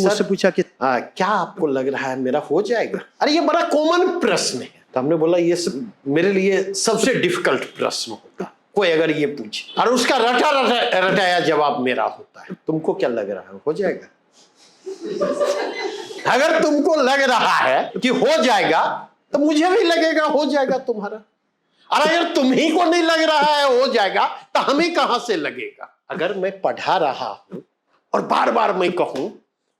क्या आपको लग रहा है मेरा हो जाएगा। अरे ये बड़ा कॉमन प्रश्न है। तो हमने बोला ये मेरे लिए सबसे डिफिकल्ट प्रश्न होगा कोई अगर ये पूछे, और उसका रटाया जवाब मेरा होता है, तुमको क्या लग रहा है हो जाएगा। अगर तुमको लग रहा है कि हो जाएगा तो मुझे भी लगेगा हो जाएगा तुम्हारा। और अगर तुम्ही को नहीं लग रहा है हो जाएगा तो हमें कहां से लगेगा। अगर मैं पढ़ा रहा हूं और बार बार मैं कहूं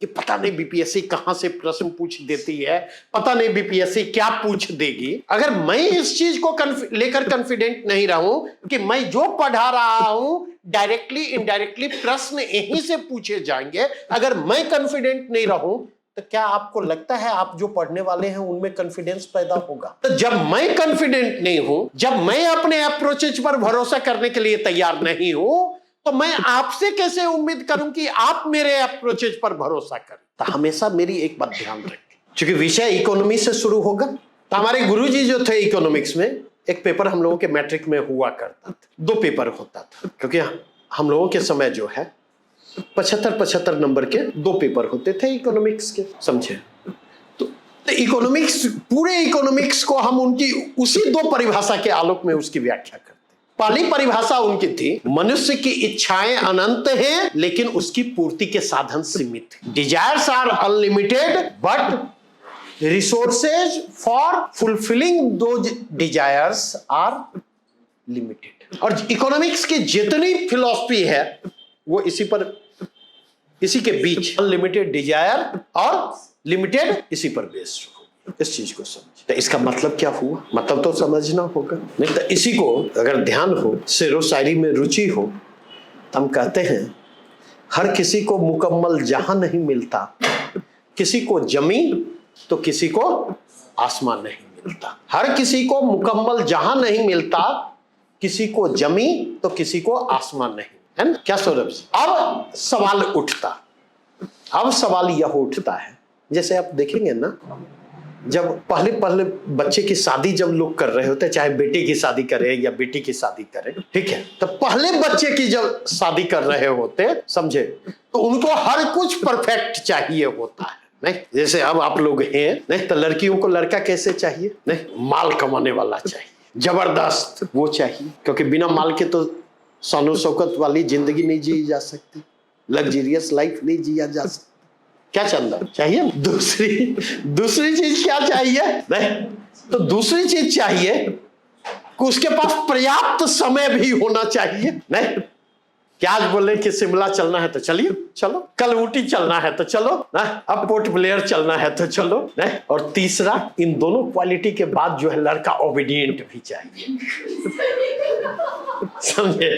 कि पता नहीं बीपीएससी कहां से प्रश्न पूछ देती है, पता नहीं बीपीएससी क्या पूछ देगी, अगर मैं इस चीज को लेकर कॉन्फिडेंट नहीं रहूं कि मैं जो पढ़ा रहा हूं डायरेक्टली इनडायरेक्टली प्रश्न यहीं से पूछे जाएंगे, अगर मैं कॉन्फिडेंट नहीं रहूं तो क्या आपको लगता है आप जो पढ़ने वाले हैं उनमें कॉन्फिडेंस पैदा होगा। तो जब मैं कॉन्फिडेंट नहीं हूं, जब मैं अपने अप्रोचेज पर भरोसा करने के लिए तैयार नहीं हूं, तो मैं आपसे कैसे उम्मीद करूं कि आप मेरे अप्रोचेज पर भरोसा करें। तो हमेशा मेरी एक बात ध्यान रखें, क्योंकि विषय इकोनॉमी से शुरू होगा। तो हमारे गुरुजी जो थे इकोनॉमिक्स में, एक पेपर हम लोगों के मैट्रिक में हुआ करता था, 2 पेपर होता था, क्योंकि हम लोगों के समय जो है 75 नंबर के 2 पेपर होते थे इकोनॉमिक्स के, समझे। तो इकोनॉमिक्स, पूरे इकोनॉमिक्स को हम उनकी उसी 2 परिभाषा के आलोक में उसकी व्याख्या करते। पहली परिभाषा उनकी थी, मनुष्य की इच्छाएं अनंत हैं लेकिन उसकी पूर्ति के साधन सीमित हैं। Desires are unlimited but resources for fulfilling those desires are limited. और इकोनॉमिक्स की जितनी फिलॉसफी है वो इसी के बीच अनलिमिटेड डिजायर और लिमिटेड इसी पर बेस्ड हो। इस चीज को समझ। तो इसका मतलब क्या हुआ, मतलब तो समझना होगा। नहीं तो इसी को अगर ध्यान हो, शेरो शायरी में रुचि हो, तो हम कहते हैं हर किसी को मुकम्मल जहां नहीं मिलता, किसी को जमीन तो किसी को आसमान नहीं मिलता। हर किसी को मुकम्मल जहां नहीं मिलता, किसी को जमीन तो किसी को आसमान नहीं, है ना। क्या सौरभ जी, अब सवाल यह उठता है, जैसे आप देखेंगे ना, जब पहले बच्चे की शादी जब लोग कर रहे होते, चाहे बेटे की शादी करे या बेटी की शादी करे, ठीक है, तो पहले बच्चे की जब शादी कर रहे होते, समझे, तो उनको हर कुछ परफेक्ट चाहिए होता है। नहीं, जैसे अब आप लोग हैं नहीं, तो लड़कियों को लड़का कैसे चाहिए? नहीं, माल कमाने वाला चाहिए, जबरदस्त वो चाहिए, क्योंकि बिना माल के तो शान शौकत वाली जिंदगी नहीं जी जा सकती, लग्जरियस लाइफ नहीं जिया जा सकती। क्या चंदा चाहिए? दूसरी चीज क्या चाहिए? नहीं, तो दूसरी चीज चाहिए कि उसके पास पर्याप्त समय भी होना चाहिए। नहीं, क्या आज बोले कि शिमला चलना है तो चलिए, चलो, कल ऊटी चलना है तो चलो ना, अब पोर्ट ब्लेयर चलना है तो चलो। नहीं, और तीसरा, इन दोनों क्वालिटी के बाद जो है लड़का ओबीडिएंट भी चाहिए, समझे,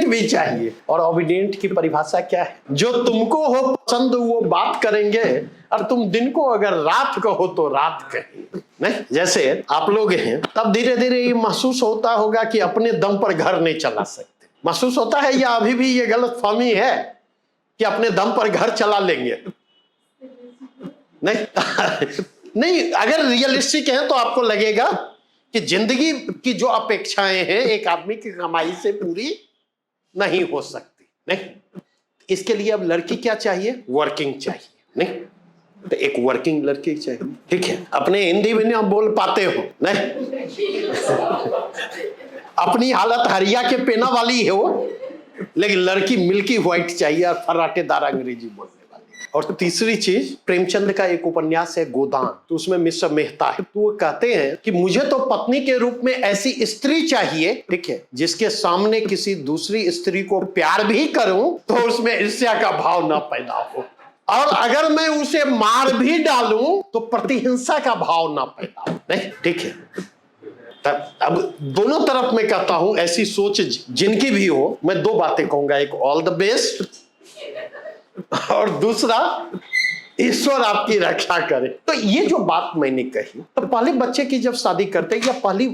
भी चाहिए। और ओबीडिएंट की परिभाषा क्या है? जो तुमको हो पसंद वो बात करेंगे, और तुम दिन को अगर रात कहो तो रात कहेंगे। नहीं, जैसे आप लोग हैं तब धीरे धीरे ये महसूस होता होगा कि अपने दम पर घर नहीं चला सकते। महसूस होता है या अभी भी ये गलतफहमी है कि अपने दम पर घर चला लेंगे? नहीं नहीं, अगर रियलिस्टिक है तो आपको लगेगा कि जिंदगी की जो अपेक्षाएं हैं एक आदमी की कमाई से पूरी नहीं हो सकती। नहीं, इसके लिए अब लड़की क्या चाहिए? वर्किंग चाहिए। नहीं, तो एक वर्किंग लड़की चाहिए। ठीक है, अपने हिंदी में ना बोल पाते हो, नहीं, अपनी हालत हरिया के पेना वाली है वो, लेकिन लड़की मिल्की व्हाइट चाहिए और फर्राटेदार अंग्रेजी बोलने वाली। और तीसरी चीज, प्रेमचंद का एक उपन्यास है गोदान, तो उसमें मिस्टर मेहता है, तो वो कहते हैं कि मुझे तो पत्नी के रूप में ऐसी स्त्री चाहिए, ठीक है, जिसके सामने किसी दूसरी स्त्री को प्यार भी करूं तो उसमें ईर्ष्या का भाव ना पैदा हो, और अगर मैं उसे मार भी डालूं तो प्रतिहिंसा का भाव ना पैदा हो। नहीं, ठीक है, अब दोनों तरफ मैं कहता हूं, ऐसी सोच जिनकी भी हो, मैं दो बातें कहूंगा, एक ऑल द बेस्ट, और दूसरा ईश्वर आपकी रक्षा करे। तो ये जो बात मैंने कही, तो पहले बच्चे की जब शादी करते हैं, या पहली,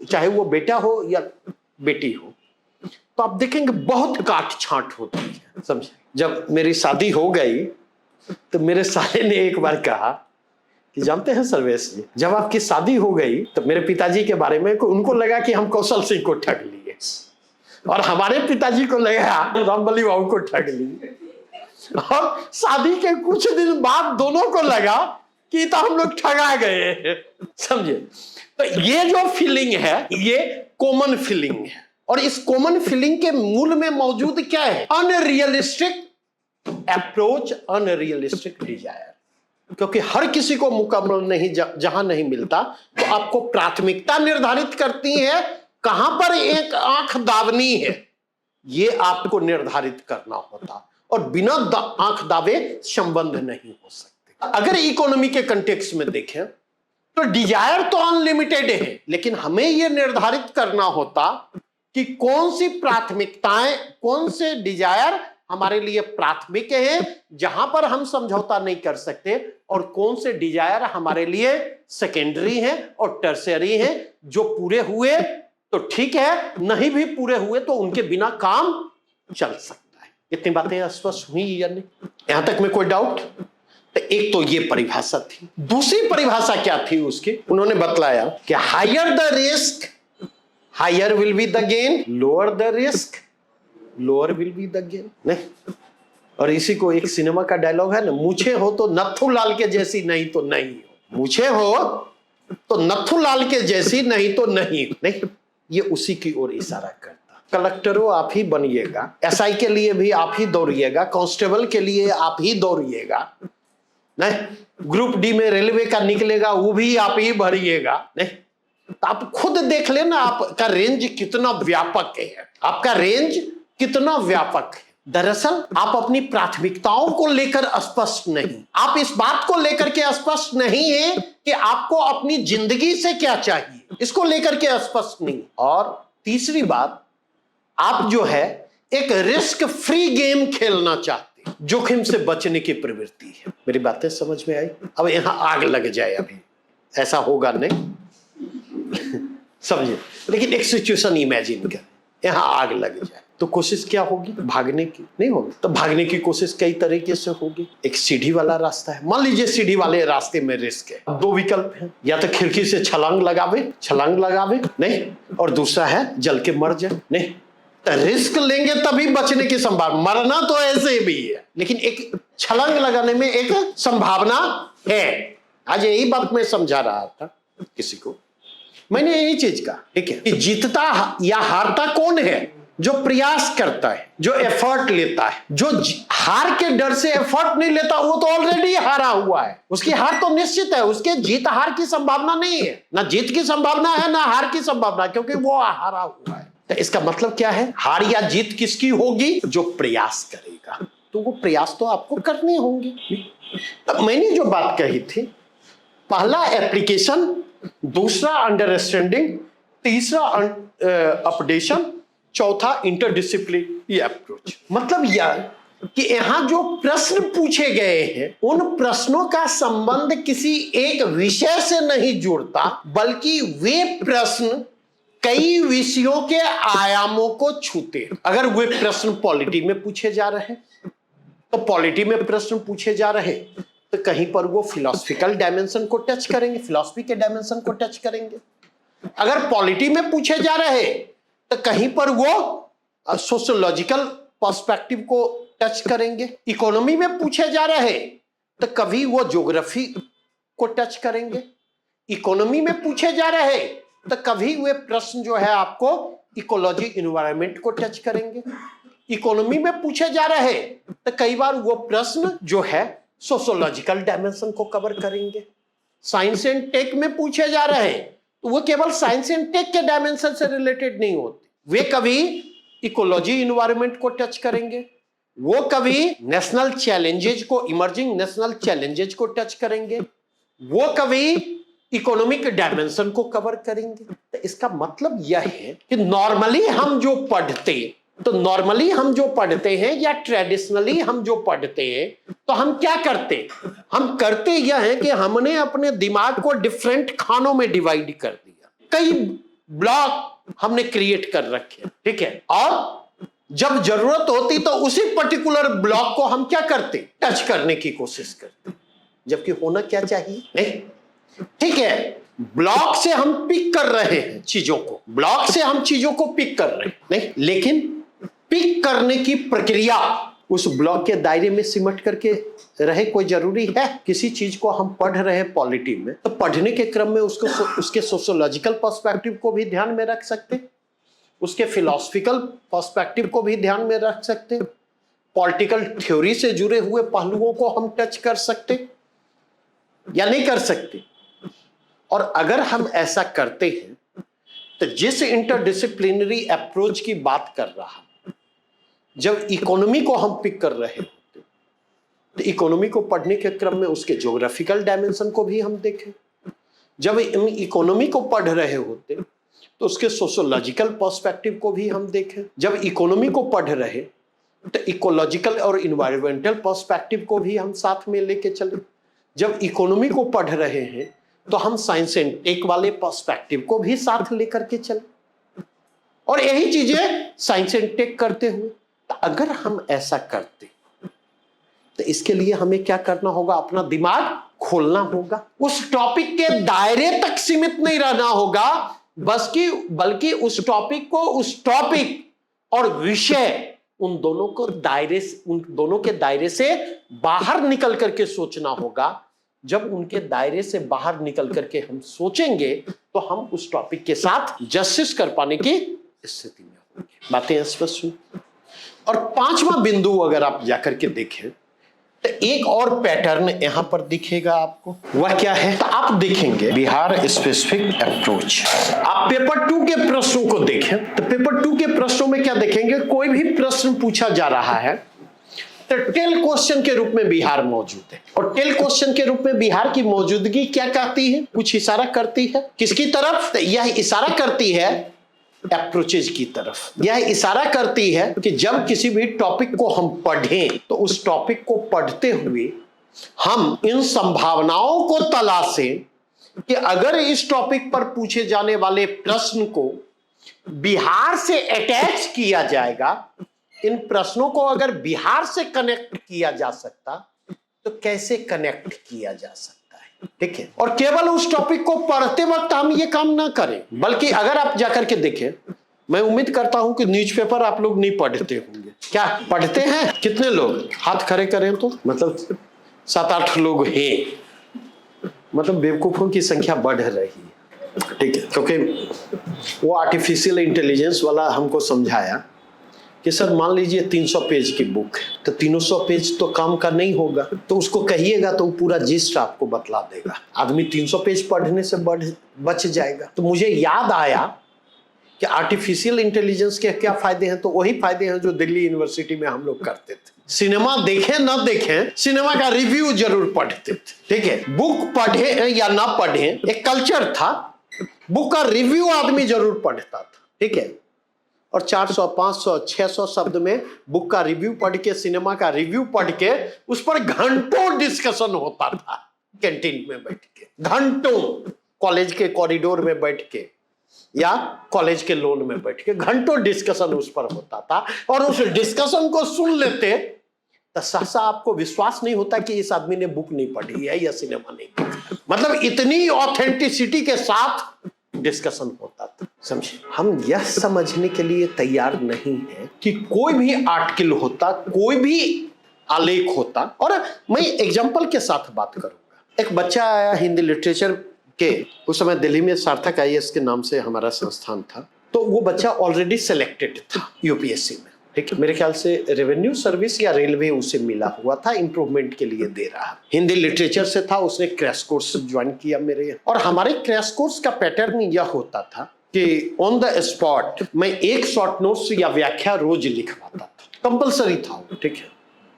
चाहे वो बेटा हो या बेटी हो, तो आप देखेंगे बहुत काट छांट होती है, समझे। जब मेरी शादी हो गई तो मेरे साले ने एक बार कहा कि जानते हैं सर्वेश जी, जब आपकी शादी हो गई तो मेरे पिताजी के बारे में उनको लगा कि हम कौशल सिंह को ठग लिए, और हमारे पिताजी को लगा रामबली बाबू को ठग लिए, और शादी के कुछ दिन बाद दोनों को लगा कि तो हम लोग ठगा गए, समझे। तो ये जो फीलिंग है ये कॉमन फीलिंग है, और इस कॉमन फीलिंग के मूल में मौजूद क्या है? Unrealistic approach, unrealistic desire. क्योंकि हर किसी को मुकम्मल नहीं जहां नहीं मिलता, तो आपको प्राथमिकता निर्धारित करती है, कहां पर एक आंख दाबनी है ये आपको निर्धारित करना होता, और बिना आंख दाबे संबंध नहीं हो सकते। अगर इकोनॉमी के कंटेक्स्ट में देखें तो डिजायर तो अनलिमिटेड है, लेकिन हमें यह निर्धारित करना होता कि कौन सी प्राथमिकताएं, कौन से डिजायर हमारे लिए प्राथमिक है जहां पर हम समझौता नहीं कर सकते, और कौन से डिजायर हमारे लिए सेकेंडरी हैं और टर्शियरी हैं, जो पूरे हुए तो ठीक है, नहीं भी पूरे हुए तो उनके बिना काम चल सकता है। इतनी बातें स्पष्ट हुई या नहीं? यहां तक में कोई डाउट? तो एक तो ये परिभाषा थी। दूसरी परिभाषा क्या थी उसकी? उन्होंने बतलाया कि higher the risk higher will be the gain, lower the risk lower will be the gain. नहीं, और इसी को एक सिनेमा का डायलॉग है ना, मुझे हो तो नथुलाल के जैसी, नहीं तो नहीं हो। मुझे हो तो नथुलाल के जैसी, नहीं तो नहीं। नहीं, ये उसी की ओर इशारा करता। कलेक्टरों आप ही बनिएगा, एसआई के लिए भी आप ही दौड़िएगा, कांस्टेबल के लिए आप ही दौड़िएगा, नहीं, ग्रुप डी में रेलवे का निकलेगा वो भी आप ही भरिएगा। नहीं, तो आप खुद देख लेना आपका रेंज कितना व्यापक है, आपका रेंज कितना व्यापक है। दरअसल आप अपनी प्राथमिकताओं को लेकर स्पष्ट नहीं, आप इस बात को लेकर के स्पष्ट नहीं है कि आपको अपनी जिंदगी से क्या चाहिए, इसको लेकर के स्पष्ट नहीं। और तीसरी बात, आप जो है एक रिस्क फ्री गेम खेलना चाहते हैं, जोखिम से बचने की प्रवृत्ति है। मेरी बातें समझ में आई? अब यहां आग लग जाए, अभी ऐसा होगा नहीं समझे, लेकिन एक सिचुएशन इमेजिन कर, यहां आग लग जाए तो कोशिश क्या होगी? भागने की नहीं होगी। तो भागने की कोशिश कई तरीके से होगी। एक सीढ़ी वाला रास्ता है, मान लीजिए सीढ़ी वाले रास्ते में रिस्क है, दो विकल्प है, या तो खिड़की से छलांग लगावे नहीं, और दूसरा है जल के मर जाए। नहीं, तो रिस्क लेंगे तभी बचने की संभावना, मरना तो ऐसे भी है, लेकिन एक छलांग लगाने में एक संभावना है। आज यही बात मैं समझा रहा था किसी को, मैंने यही चीज कहा, ठीक है, कि जीतता या हारता कौन है? जो प्रयास करता है, जो एफर्ट लेता है। जो हार के डर से एफर्ट नहीं लेता वो तो ऑलरेडी हारा हुआ है, उसकी हार तो निश्चित है, उसके जीत हार की संभावना नहीं है, ना जीत की संभावना है ना हार की संभावना, क्योंकि वो हारा हुआ है। तो इसका मतलब क्या है? हार या जीत किसकी होगी? जो प्रयास करेगा। तो वो प्रयास तो आपको करने होंगे। तो मैंने जो बात कही थी, पहला एप्लीकेशन, दूसरा अंडरस्टैंडिंग, तीसरा अपडेशन, चौथा इंटरडिसिप्लिनरी अप्रोच। मतलब यह कि यहां जो प्रश्न पूछे गए हैं उन प्रश्नों का संबंध किसी एक विषय से नहीं जुड़ता, बल्कि वे प्रश्न कई विषयों के आयामों को छूते हैं। अगर वे प्रश्न पॉलिटी में पूछे जा रहे हैं तो पॉलिटी में प्रश्न पूछे जा रहे, तो कहीं पर वो फिलोसफिकल डायमेंशन को टच करेंगे, फिलॉसफी के डायमेंशन को टच करेंगे। अगर पॉलिटी में पूछे जा रहे तो कहीं पर वो सोशियोलॉजिकल पर्सपेक्टिव को टच करेंगे। इकोनॉमी में पूछे जा रहे तो कभी वो ज्योग्राफी को टच करेंगे। इकोनॉमी में पूछे जा रहे तो कभी वे प्रश्न जो है आपको इकोलॉजी इन्वायरमेंट को टच करेंगे। इकोनॉमी में पूछे जा रहे तो कई बार वो प्रश्न जो है सोशियोलॉजिकल डायमेंशन को कवर करेंगे। साइंस एंड टेक में पूछे जा रहे तो वो केवल साइंस एंड टेक के डायमेंशन से रिलेटेड नहीं होते, वे कभी इकोलॉजी इन्वायरमेंट को टच करेंगे, वो कभी नेशनल चैलेंजेज को, इमर्जिंग नेशनल चैलेंजेज को टच करेंगे, वो कभी इकोनॉमिक डायमेंशन को कवर करेंगे। तो इसका मतलब यह है कि नॉर्मली हम जो पढ़ते हैं या ट्रेडिशनली हम जो पढ़ते हैं, तो हम क्या करते हैं? हम करते यह है कि हमने अपने दिमाग को डिफरेंट खानों में डिवाइड कर दिया, कई ब्लॉक हमने क्रिएट कर रखे, ठीक है, और जब जरूरत होती तो उसी पर्टिकुलर ब्लॉक को हम क्या करते? टच करने की कोशिश करते, जबकि होना क्या चाहिए? नहीं, ठीक है, ब्लॉक से हम पिक कर रहे हैं चीजों को, ब्लॉक से हम चीजों को पिक कर रहे हैं, नहीं, लेकिन पिक करने की प्रक्रिया उस ब्लॉक के दायरे में सिमट करके रहे कोई जरूरी है? किसी चीज को हम पढ़ रहे हैं पॉलिटी में, तो पढ़ने के क्रम में उसके सोशियोलॉजिकल पर्सपेक्टिव को भी ध्यान में रख सकते, उसके फिलोसफिकल पर्सपेक्टिव को भी ध्यान में रख सकते, पॉलिटिकल थ्योरी से जुड़े हुए पहलुओं को हम टच कर सकते या नहीं कर सकते। और अगर हम ऐसा करते हैं तो जिस इंटरडिसिप्लिनरी अप्रोच की बात कर रहा, जब इकोनॉमी को हम पिक कर रहे होते तो इकोनॉमी को पढ़ने के क्रम में उसके ज्योग्राफिकल डायमेंशन को भी हम देखें। जब हम इकोनॉमी को पढ़ रहे होते तो उसके सोशियोलॉजिकल पर्सपेक्टिव को भी हम देखें। जब इकोनॉमी को पढ़ रहे तो इकोलॉजिकल और इन्वायरमेंटल पर्सपेक्टिव को भी हम साथ में लेके चले। जब इकोनॉमी को पढ़ रहे हैं तो हम साइंस एंड टेक वाले पर्सपेक्टिव को भी साथ लेकर के चले, और यही चीजें साइंस एंड टेक करते हुए। तो अगर हम ऐसा करते तो इसके लिए हमें क्या करना होगा? अपना दिमाग खोलना होगा, उस टॉपिक के दायरे तक सीमित नहीं रहना होगा, बल्कि उस टॉपिक को, उस टॉपिक और विषय, उन दोनों के दायरे से बाहर निकल करके सोचना होगा। जब उनके दायरे से बाहर निकल करके हम सोचेंगे तो हम उस टॉपिक के साथ जस्टिस कर पाने की स्थिति में होंगे। बातें स्पष्ट हुई। और पांचवा बिंदु अगर आप जाकर के देखें तो एक और पैटर्न यहां पर दिखेगा आपको। वह क्या है? तो आप देखेंगे बिहार स्पेसिफिक अप्रोच। आप पेपर 2 के प्रश्नों को देखें तो पेपर 2 के प्रश्नों में क्या देखेंगे? कोई भी प्रश्न पूछा जा रहा है तो टेल क्वेश्चन के रूप में बिहार मौजूद है, और टेल क्वेश्चन के रूप में बिहार की मौजूदगी क्या कहती है? कुछ इशारा करती है किसकी तरफ? तो यह इशारा करती है अप्रोचेज की तरफ। यह इशारा करती है कि जब किसी भी टॉपिक को हम पढ़ें तो उस टॉपिक को पढ़ते हुए हम इन संभावनाओं को तलाशें कि अगर इस टॉपिक पर पूछे जाने वाले प्रश्न को बिहार से अटैच किया जाएगा, इन प्रश्नों को अगर बिहार से कनेक्ट किया जा सकता तो कैसे कनेक्ट किया जा सकता है, ठीक है। और केवल उस टॉपिक को पढ़ते वक्त हम ये काम ना करें, बल्कि अगर आप जाकर के देखें, मैं उम्मीद करता हूं कि न्यूज़पेपर आप लोग नहीं पढ़ते होंगे, क्या पढ़ते हैं? कितने लोग हाथ खड़े करें तो मतलब 7-8 लोग हैं। मतलब बेवकूफों की संख्या बढ़ रही है, ठीक है। क्योंकि वो आर्टिफिशियल इंटेलिजेंस वाला हमको समझाया कि सर मान लीजिए 300 पेज की बुक है, तो 300 पेज तो काम का नहीं होगा, तो उसको कहिएगा तो वो पूरा जिस्ट आपको बतला देगा। आदमी 300 पेज पढ़ने से बच जाएगा। तो मुझे याद आया कि आर्टिफिशियल इंटेलिजेंस के क्या फायदे हैं, तो वही फायदे हैं जो दिल्ली यूनिवर्सिटी में हम लोग करते थे। सिनेमा देखें ना देखें, सिनेमा का रिव्यू जरूर पढ़ते थे, ठीक है। बुक पढ़े या ना पढ़े, एक कल्चर था, बुक का रिव्यू आदमी जरूर पढ़ता था, ठीक है। और 400, 500, 600 शब्द में बुक का रिव्यू पढ़ के, सिनेमा का रिव्यू पढ़ के, उस पर घंटों डिस्कशन होता था कैंटीन में बैठ के, घंटों, कॉलेज के कॉरिडोर में बैठ के या कॉलेज के लॉन में बैठ के घंटों डिस्कशन उस पर होता था। और उस डिस्कशन को सुन लेते तो सहसा आपको विश्वास नहीं होता कि इस आदमी ने बुक नहीं पढ़ी है या सिनेमा नहीं देखा। मतलब इतनी ऑथेंटिसिटी के साथ डिस्कशन होता था, समझे। हम यह समझने के लिए तैयार नहीं है कि कोई भी आर्टिकल होता, कोई भी आलेख होता। और मैं एग्जांपल के साथ बात करूंगा। एक बच्चा आया हिंदी लिटरेचर के, उस समय दिल्ली में सार्थक IAS के नाम से हमारा संस्थान था, तो वो बच्चा ऑलरेडी सिलेक्टेड था यूपीएससी में, ठीक है। मेरे ख्याल से रेवेन्यू सर्विस या रेलवे उसे मिला हुआ था, इंप्रूवमेंट के लिए दे रहा। हिंदी लिटरेचर से था, उसने क्रैश कोर्स ज्वाइन किया मेरे। और हमारे क्रैश कोर्स का पैटर्न यह होता था कि ऑन द स्पॉट मैं एक शॉर्ट नोट्स या व्याख्या रोज लिखवाता था, कंपलसरी था, ठीक है।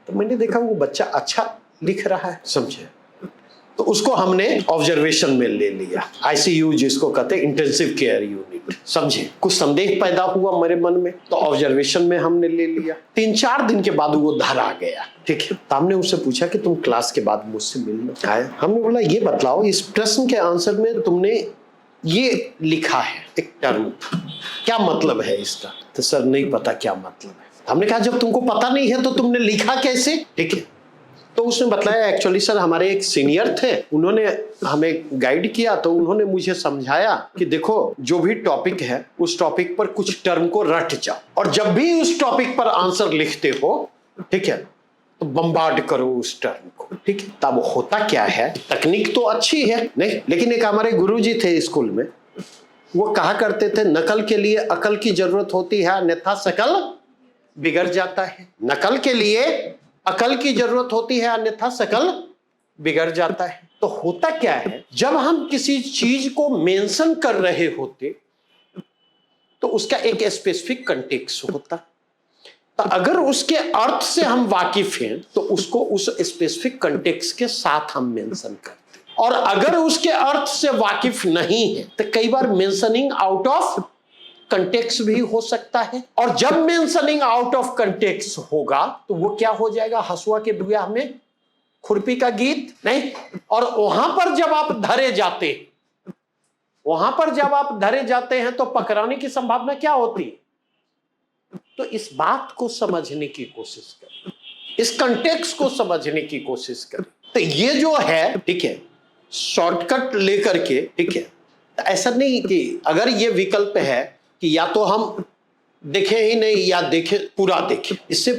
तो मैंने देखा वो बच्चा अच्छा लिख रहा है, समझे, तो उसको हमने ऑब्जर्वेशन में ले लिया, ICU जिसको कहते हैं, इंटेंसिव केयर यूनिट, समझे। कुछ संदेह पैदा हुआ मेरे मन में, तो ऑब्जर्वेशन में हमने ले लिया। 3-4 दिन के बाद वो घर आ गया, ठीक है। तो हमने उससे पूछा कि तुम क्लास के बाद मुझसे मिलना आए। हमने बोला ये बतलाओ, इस प्रश्न के आंसर में तुमने ये लिखा है एक टर्म, क्या मतलब है इसका? तो सर नहीं पता क्या मतलब है। हमने कहा जब तुमको पता नहीं है तो तुमने लिखा कैसे, ठीक है। तो उसने बताया एक्चुअली सर हमारे एक सीनियर थे, उन्होंने हमें गाइड किया, तो उन्होंने मुझे समझाया कि देखो जो भी टॉपिक है उस टॉपिक पर कुछ टर्म को रट जाओ, और जब भी उस टॉपिक पर आंसर लिखते हो, ठीक है, तो बम्बार्ड करो उस टर्म को, ठीक है। तब होता क्या है, तकनीक तो अच्छी है नहीं, लेकिन एक हमारे गुरुजी थे स्कूल में, वो कहा करते थे नकल के लिए अकल की जरूरत होती है, अन्यथा शकल बिगड़ जाता है। नकल के लिए अकल की जरूरत होती है, अन्यथा शकल बिगड़ जाता है। तो होता क्या है, जब हम किसी चीज को मेंशन कर रहे होते तो उसका एक स्पेसिफिक कंटेक्स्ट होता, तो अगर उसके अर्थ से हम वाकिफ हैं तो उसको उस स्पेसिफिक कंटेक्स्ट के साथ हम मेंशन करते, और अगर उसके अर्थ से वाकिफ नहीं है तो कई बार मेंशनिंग आउट ऑफ कंटेक्स्ट भी हो सकता है। और जब मेंशनिंग आउट ऑफ कंटेक्स्ट होगा तो वो क्या हो जाएगा, हसुआ के ब्याह में खुरपी का गीत नहीं। और वहां पर जब आप धरे जाते हैं तो पकड़ाने की संभावना क्या होती है। तो इस बात को समझने की कोशिश करें, इस कंटेक्स्ट को समझने की कोशिश करें। तो ये जो है, ठीक है, शॉर्टकट लेकर के, ठीक है, तो ऐसा नहीं कि अगर ये विकल्प है कि या तो हम देखें ही नहीं या देखें पूरा देखें, इससे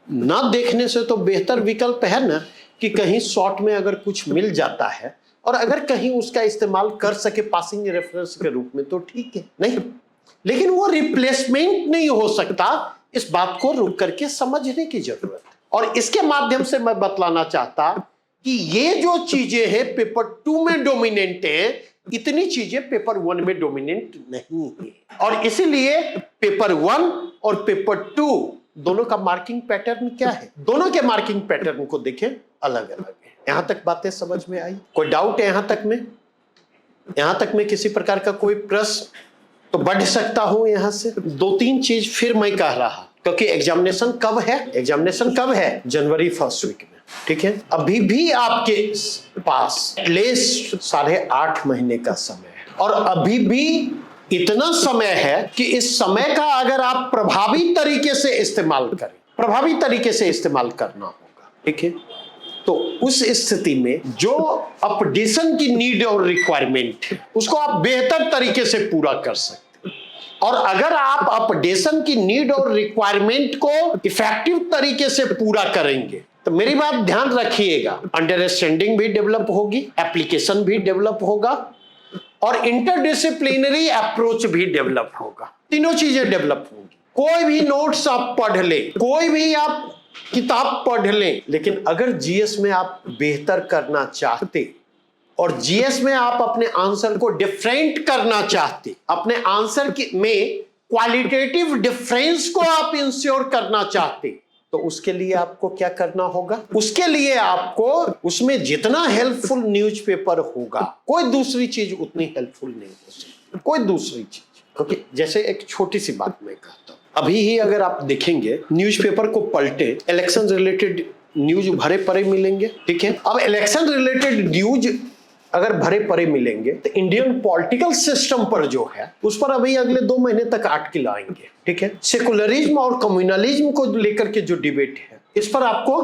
ना देखने से तो बेहतर विकल्प है ना कि कहीं शॉर्ट में अगर कुछ मिल जाता है और अगर कहीं उसका इस्तेमाल कर सके पासिंग रेफरेंस के रूप में तो ठीक है, नहीं, लेकिन वो रिप्लेसमेंट नहीं हो सकता। इस बात को रुक करके समझने की जरूरत है। और इसके माध्यम से मैं बतलाना चाहता कि ये जो चीजें हैं पेपर 2 में डोमिनेंट है, इतनी चीजें पेपर 1 में डोमिनेंट नहीं है। और इसीलिए पेपर 1 और पेपर 2 दोनों का मार्किंग पैटर्न क्या है, दोनों के मार्किंग पैटर्न को देखें, अलग अलग है। यहां तक बातें समझ में आई? कोई डाउट है यहां तक में किसी प्रकार का कोई प्रश्न तो बढ़ सकता हूं यहां से। 2-3 चीज फिर मैं कह रहा, क्योंकि एग्जामिनेशन कब है, जनवरी 1st वीक में, ठीक है। अभी भी आपके पास एटलीस्ट 8.5 महीने का समय है, और अभी भी इतना समय है कि इस समय का अगर आप प्रभावी तरीके से इस्तेमाल करें, प्रभावी तरीके से इस्तेमाल करना होगा, ठीक है। तो उस स्थिति में जो अपडेशन की नीड और रिक्वायरमेंट है उसको आप बेहतर तरीके से पूरा कर सकते हैं। और अगर आप अपडेशन की नीड और रिक्वायरमेंट को इफेक्टिव तरीके से पूरा करेंगे तो मेरी बात ध्यान रखिएगा, अंडरस्टैंडिंग भी डेवलप होगी, एप्लीकेशन भी डेवलप होगा और इंटरडिसिप्लिनरी अप्रोच भी डेवलप होगा। तीनों चीजें डेवलप होंगी। कोई भी नोट्स आप पढ़ ले, कोई भी आप किताब पढ़ लें, लेकिन अगर जीएस में आप बेहतर करना चाहते और जीएस में आप अपने आंसर को डिफरेंट करना चाहते, अपने आंसर में क्वालिटेटिव डिफरेंस को आप इंश्योर करना चाहते, तो उसके लिए आपको क्या करना होगा? उसके लिए आपको उसमें जितना हेल्पफुल न्यूज़पेपर होगा, कोई दूसरी चीज उतनी हेल्पफुल नहीं हो सकती, कोई दूसरी चीज। क्योंकि जैसे एक छोटी सी बात मैं कहता हूं, अभी ही अगर आप देखेंगे न्यूज़पेपर को पलटे, इलेक्शन रिलेटेड न्यूज भरे पड़े मिलेंगे, ठीक है। अब इलेक्शन रिलेटेड न्यूज अगर भरे पड़े मिलेंगे तो इंडियन पॉलिटिकल सिस्टम पर जो है उस पर अभी अगले 2 महीने तक आर्टिकल आएंगे, ठीक है। सेकुलरिज्म और कम्युनलिज्म को लेकर के जो डिबेट है इस पर आपको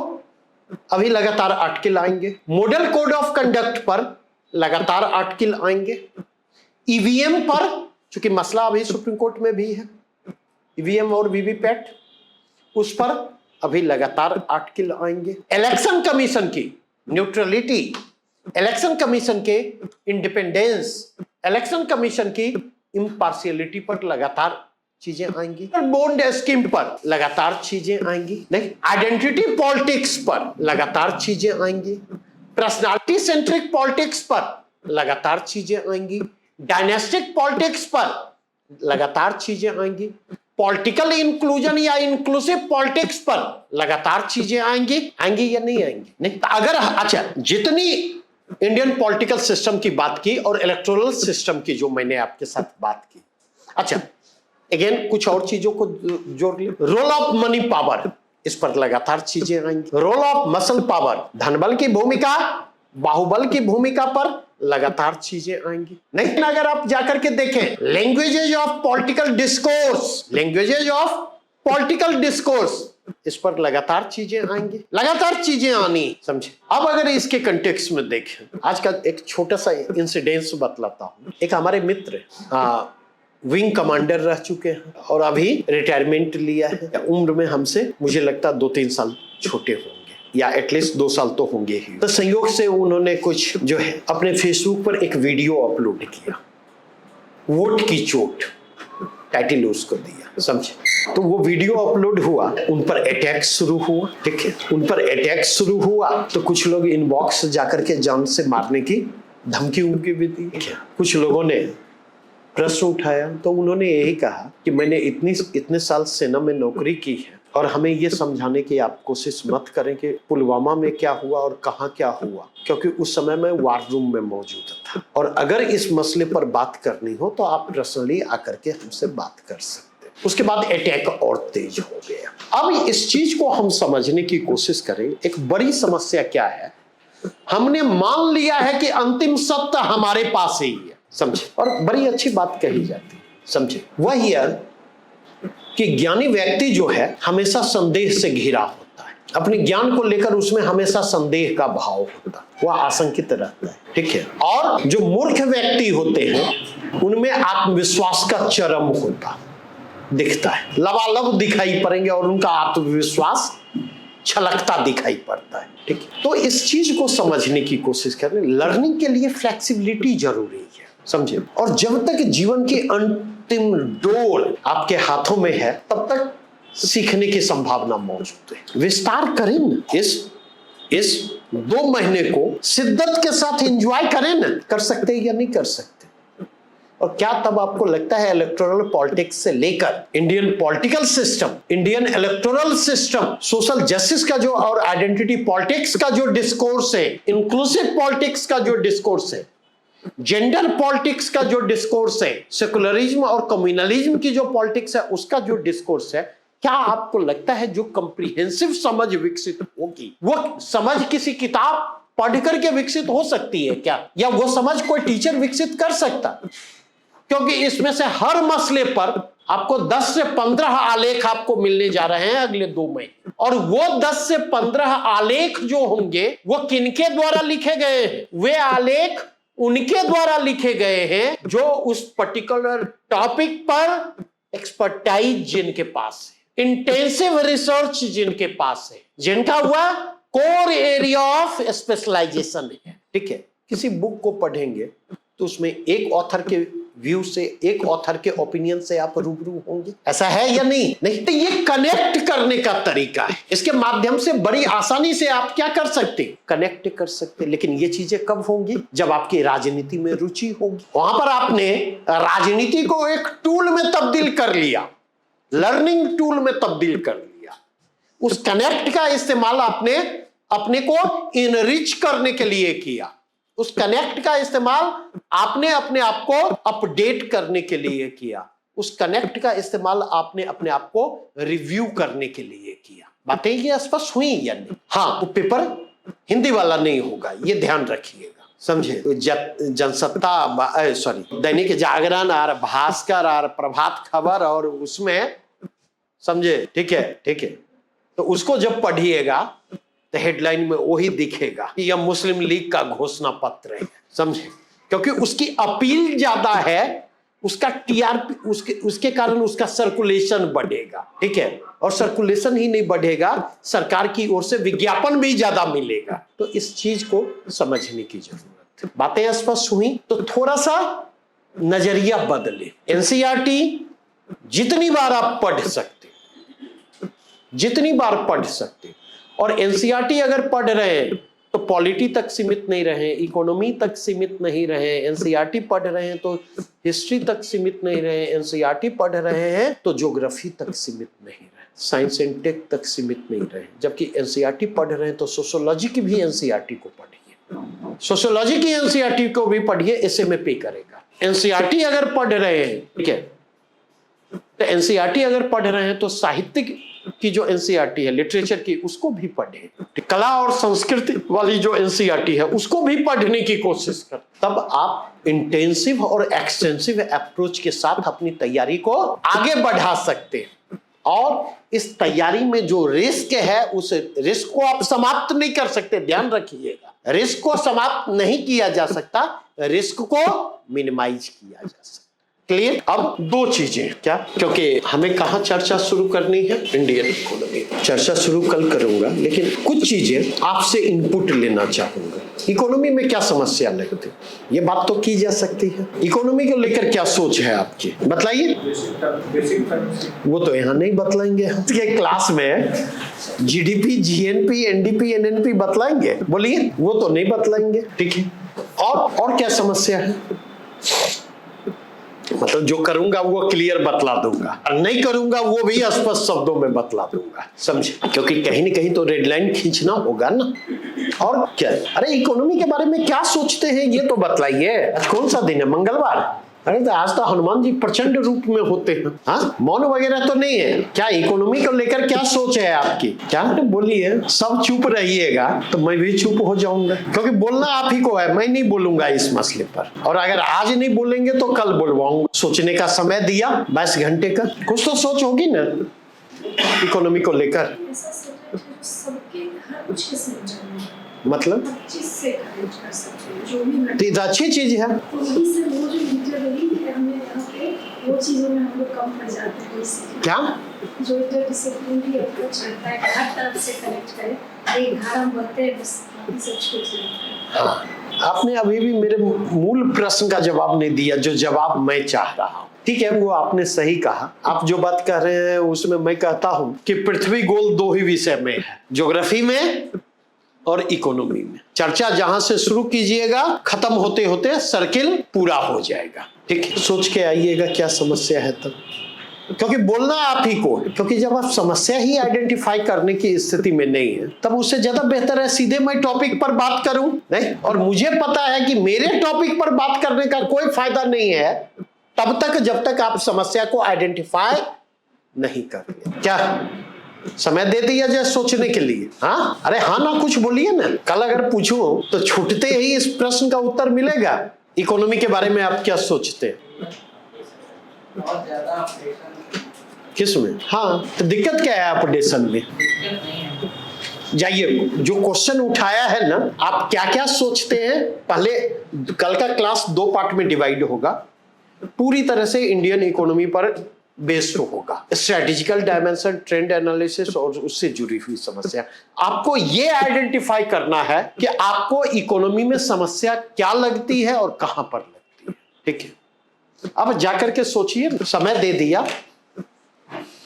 अभी लगातार आर्टिकल आएंगे। मॉडल कोड ऑफ कंडक्ट पर लगातार आर्टिकल आएंगे। ईवीएम पर, चूंकि मसला अभी सुप्रीम कोर्ट में भी है, ईवीएम और वीवीपैट, उस पर अभी लगातार आर्टिकल आएंगे। इलेक्शन कमीशन की न्यूट्रलिटी, इलेक्शन कमीशन के इंडिपेंडेंस, इलेक्शन कमीशन की इम्पार्शियलिटी पर लगातार चीजें आएंगी। बॉन्ड स्कीम पर लगातार चीजें आएंगी। नहीं, आइडेंटिटी पॉलिटिक्स पर लगातार चीजें आएंगी। पर्सनालिटी सेंट्रिक पॉलिटिक्स पर लगातार चीजें आएंगी। डायनेस्टिक पॉलिटिक्स पर लगातार चीजें आएंगी। पॉलिटिकल इंक्लूजन या इंक्लूसिव पॉलिटिक्स पर लगातार चीजें आएंगी। आएंगी या नहीं आएंगी? नहीं। तो अगर अच्छा, जितनी इंडियन पॉलिटिकल सिस्टम की बात की और इलेक्टोरल सिस्टम की जो मैंने आपके साथ बात की, अच्छा अगेन कुछ और चीजों को जोड़ ले। रोल ऑफ मनी पावर, इस पर लगातार चीजें आएंगी। रोल ऑफ मसल पावर, धनबल की भूमिका, बाहुबल की भूमिका पर लगातार चीजें आएंगी। नहीं, अगर आप जाकर के देखें languages of political discourse, languages of political discourse, इस पर लगातार चीजें आएंगी, लगातार चीजें आनी, समझे। अब अगर इसके कंटेक्स्ट में देखें, आज का एक छोटा सा इंसिडेंस बतलाता हूं। एक हमारे मित्र विंग कमांडर रह चुके हैं और अभी रिटायरमेंट लिया है। उम्र में हमसे मुझे लगता 2-3 साल छोटे होंगे या एटलीस्ट 2 साल तो होंगे ही। तो संयोग से उन्होंने कुछ जो है अपने फेसबुक पर एक वीडियो अपलोड किया, वोट की चोट टाइटल उसको दिया, समझे। तो वो वीडियो अपलोड हुआ, उन पर अटैक शुरू हुआ, ठीक है। उन पर अटैक शुरू हुआ तो कुछ लोग इनबॉक्स जाकर के जान से मारने की धमकी उनकी भी दी। कुछ लोगों ने प्रश्न उठाया तो उन्होंने यही कहा कि मैंने इतने साल सेना में नौकरी की है और हमें ये समझाने की आप कोशिश मत करें कि पुलवामा में क्या हुआ और कहाँ क्या हुआ, क्योंकि उस समय मैं वार रूम में मौजूद था और अगर इस मसले पर बात करनी हो तो आप पर्सनली आकर के हमसे बात कर सकते। उसके बाद अटैक और तेज हो गया। अब इस चीज को हम समझने की कोशिश करें। एक बड़ी समस्या क्या है, हमने मान लिया है कि अंतिम सत्य हमारे पास ही है, समझे। और बड़ी अच्छी बात कही जाती है, समझे। वह है कि ज्ञानी व्यक्ति जो है हमेशा संदेह से घिरा होता है, अपने ज्ञान को लेकर उसमें हमेशा संदेह का भाव होता है, वह आशंकित रहता है, ठीक है। और जो मूर्ख व्यक्ति होते हैं उनमें आत्मविश्वास का चरम होता दिखता है, लबालब दिखाई पड़ेंगे और उनका आत्मविश्वास छलकता दिखाई पड़ता है, ठीक है। तो इस चीज को समझने की कोशिश करें। लर्निंग के लिए फ्लेक्सिबिलिटी जरूरी है, समझे। और जब तक जीवन की अंतिम डोर आपके हाथों में है तब तक सीखने की संभावना मौजूद है। विस्तार करें न, इस 2 महीने को शिद्दत के साथ एंजॉय करें न, कर सकते या नहीं कर सकते। और क्या तब आपको लगता है इलेक्टोरल पॉलिटिक्स से लेकर Indian political system, Indian electoral system, social justice का जो और आइडेंटिटी पॉलिटिक्स का जो डिस्कोर्स है, इंक्लूसिव पॉलिटिक्स का जो डिस्कोर्स है, जेंडर पॉलिटिक्स का जो डिस्कोर्स है, सेकुलरिज्म और कम्युनलिज्म की जो पॉलिटिक्स है उसका जो डिस्कोर्स है, क्या आपको लगता है जो कंप्रिहेंसिव समझ विकसित होगी वो समझ किसी किताब पढ़ करके विकसित हो सकती है क्या, या वो समझ कोई टीचर विकसित कर सकता? क्योंकि इसमें से हर मसले पर आपको 10 से 15 आलेख आपको मिलने जा रहे हैं अगले 2 महीने, और वो 10 से 15 आलेख जो होंगे वो किनके द्वारा लिखे गए हैं? वे आलेख उनके द्वारा लिखे गए हैं जो उस पर्टिकुलर टॉपिक पर एक्सपर्टाइज जिनके पास है, इंटेंसिव रिसर्च जिनके पास है, जिनका हुआ कोर एरिया ऑफ स्पेशलाइजेशन है। ठीक है, किसी बुक को पढ़ेंगे तो उसमें एक ऑथर के व्यू से, एक ऑथर के ओपिनियन से आप रूबरू होंगे, ऐसा है या नहीं? नहीं। तो ये कनेक्ट करने का तरीका है, इसके माध्यम से बड़ी आसानी से आप क्या कर सकते, कनेक्ट कर सकते। लेकिन ये चीजें कब होंगी? जब आपकी राजनीति में रुचि होगी। वहां पर आपने राजनीति को एक टूल में तब्दील कर लिया, लर्निंग टूल में तब्दील कर लिया। उस कनेक्ट का इस्तेमाल आपने अपने को इनरिच करने के लिए किया, उस कनेक्ट का इस्तेमाल आपने अपने आप को अपडेट करने के लिए किया, उस कनेक्ट का इस्तेमाल आपने अपने आप को रिव्यू करने के लिए किया। बातें ये स्पष्ट हुई या नहीं? हाँ, वो पेपर हिंदी वाला नहीं होगा, ये ध्यान रखिएगा, समझे? जनसत्ता, सॉरी, दैनिक जागरण और भास्कर और प्रभात खबर और उसमें, समझे? ठीक है, ठीक है। तो उसको जब पढ़िएगा तो हेडलाइन में वही दिखेगा कि यह मुस्लिम लीग का घोषणा पत्र है, समझे? क्योंकि उसकी अपील ज्यादा है, उसका टीआरपी, उसके कारण उसका सर्कुलेशन बढ़ेगा। ठीक है, और सर्कुलेशन ही नहीं बढ़ेगा, सरकार की ओर से विज्ञापन भी ज्यादा मिलेगा। तो इस चीज को समझने की जरूरत है। बातें स्पष्ट हुई? तो थोड़ा सा नजरिया बदले। एनसीईआरटी जितनी बार आप पढ़ सकते, जितनी बार पढ़ सकते, और एनसीईआरटी अगर पढ़ रहे हैं तो पॉलिटी तक सीमित नहीं रहे, इकोनॉमी तक सीमित नहीं रहे। एनसीईआरटी पढ़ रहे हैं तो हिस्ट्री तक सीमित नहीं रहे, एनसीईआरटी पढ़ रहे हैं तो ज्योग्राफी तक सीमित नहीं रहे, साइंस एंड टेक तक सीमित नहीं रहे। जबकि एनसीईआरटी पढ़ रहे हैं तो सोशियोलॉजी की भी एनसीईआरटी को पढ़िए, सोशियोलॉजी की एनसीईआरटी को भी पढ़िए, ऐसे में पे करेगा। एनसीईआरटी अगर पढ़ रहे हैं, ठीक है, तो एनसीईआरटी अगर पढ़ रहे हैं तो साहित्यिक की जो एनसीईआरटी है, लिटरेचर की, उसको भी पढ़े। कला और संस्कृति वाली जो एनसीईआरटी है उसको भी पढ़ने की कोशिश कर। तब आप इंटेंसिव और एक्सटेंसिव अप्रोच के साथ अपनी तैयारी को आगे बढ़ा सकते हैं। और इस तैयारी में जो रिस्क है, उस रिस्क को आप समाप्त नहीं कर सकते, ध्यान रखिएगा। रिस्क को समाप्त नहीं किया जा सकता, रिस्क को मिनिमाइज किया जा सकता। क्लियर? अब दो चीजें क्या, क्योंकि हमें कहाँ चर्चा शुरू करनी है, इंडियन इकोनॉमी। चर्चा शुरू कल करूंगा, लेकिन कुछ चीजें आपसे इनपुट लेना चाहूंगा। इकोनॉमी में क्या समस्या लगती है, ये बात तो की जा सकती है। इकोनॉमी को लेकर क्या सोच है आपकी, बताइए। वो तो यहाँ नहीं बतलाएंगे, क्लास में जीडीपी, जीएनपी, एनडीपी, एनएनपी बतलाएंगे, बोलिए। वो तो नहीं बतलाएंगे, ठीक है। और क्या समस्या है? मतलब जो करूंगा वो क्लियर बतला दूंगा, और नहीं करूंगा वो भी स्पष्ट शब्दों में बतला दूंगा, समझे? क्योंकि कहीं ना कहीं तो रेड लाइन खींचना होगा ना। और क्या, अरे इकोनॉमी के बारे में क्या सोचते हैं ये तो बतलाइए। आज कौन सा दिन है, मंगलवार? अरे तो आज तो हनुमान जी प्रचंड रूप में होते हैं। हाँ, मौन वगैरह तो नहीं है क्या? इकोनॉमी को लेकर क्या सोच है आपकी? क्या बोलिए। सब चुप रहिएगा तो मैं भी चुप हो जाऊंगा, क्योंकि बोलना आप ही को है, मैं नहीं बोलूंगा इस मसले पर। और अगर आज नहीं बोलेंगे तो कल बोलवाऊंगा। सोचने का समय दिया 22 घंटे का, कुछ तो सोच होगी ना इकोनॉमी को लेकर। मतलब अच्छी चीज है, वो चीजों में हम लोग कम पड़ जाते हैं। क्या जो इंटरडिसिप्लिनरी अप्रोच रहता है, हर तरफ से कनेक्ट करें, एक धारा बढ़ते हैं, बस सब कुछ रहता है। हाँ, आपने अभी भी मेरे मूल प्रश्न का जवाब नहीं दिया, जो जवाब मैं चाह रहा हूँ। ठीक है, वो आपने सही कहा। आप जो बात कर रहे हैं उसमें मैं कहता हूँ कि पृथ्वी गोल दो ही विषय में है, ज्योग्राफी में और इकोनॉमी में। चर्चा जहां से शुरू कीजिएगा, खत्म होते होते सर्किल पूरा हो जाएगा। ठीक है, सोच के आइएगा क्या समस्या है तब, क्योंकि बोलना आप ही को है। क्योंकि जब आप समस्या ही आइडेंटिफाई करने की स्थिति में नहीं है, तब उससे ज्यादा बेहतर है सीधे मैं टॉपिक पर बात करूं। नहीं, और मुझे पता है कि मेरे टॉपिक पर बात करने का कोई फायदा नहीं है तब तक जब तक आप समस्या को आइडेंटिफाई नहीं करेंगे। क्या समय दे दिया जाए सोचने के लिए? हाँ, अरे हाँ ना, कुछ बोलिए ना। कल अगर पूछूं तो छूटते ही इस प्रश्न का उत्तर मिलेगा। इकोनॉमी के बारे में आप क्या सोचते हैं? बहुत ज्यादा किस में? हाँ, तो दिक्कत क्या है अपडेशन में? जाइए, जो क्वेश्चन उठाया है ना, आप क्या क्या सोचते हैं, पहले कल का क्लास 2 पार्ट में डिवाइड होगा, पूरी तरह से इंडियन इकोनॉमी पर बेस्ड होगा, स्ट्रेटेजिकल डायमेंशन, ट्रेंड एनालिसिस और उससे जुड़ी हुई समस्या। आपको ये आइडेंटिफाई करना है कि आपको इकोनॉमी में समस्या क्या लगती है और कहां पर लगती है। ठीक है, अब जाकर के सोचिए, समय दे दिया,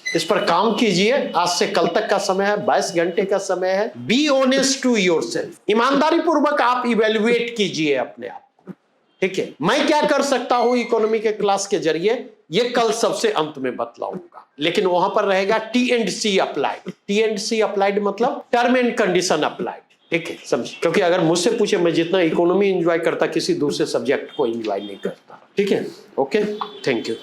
इस पर काम कीजिए। आज से कल तक का समय है, 22 घंटे का समय है। बी ऑनेस्ट टू योरसेल्फ, ईमानदारी पूर्वक आप इवेल्युएट कीजिए अपने आप को। ठीक है, मैं क्या कर सकता हूं इकोनॉमी के क्लास के जरिए, ये कल सबसे अंत में बतलाऊंगा, लेकिन वहां पर रहेगा T&C अप्लाइड। T&C अप्लाइड मतलब टर्म एंड कंडीशन अप्लाइड। ठीक है, समझ, क्योंकि अगर मुझसे पूछे, मैं जितना इकोनॉमी एंजॉय करता किसी दूसरे सब्जेक्ट को एंजॉय नहीं करता। ठीक है, ओके, थैंक यू।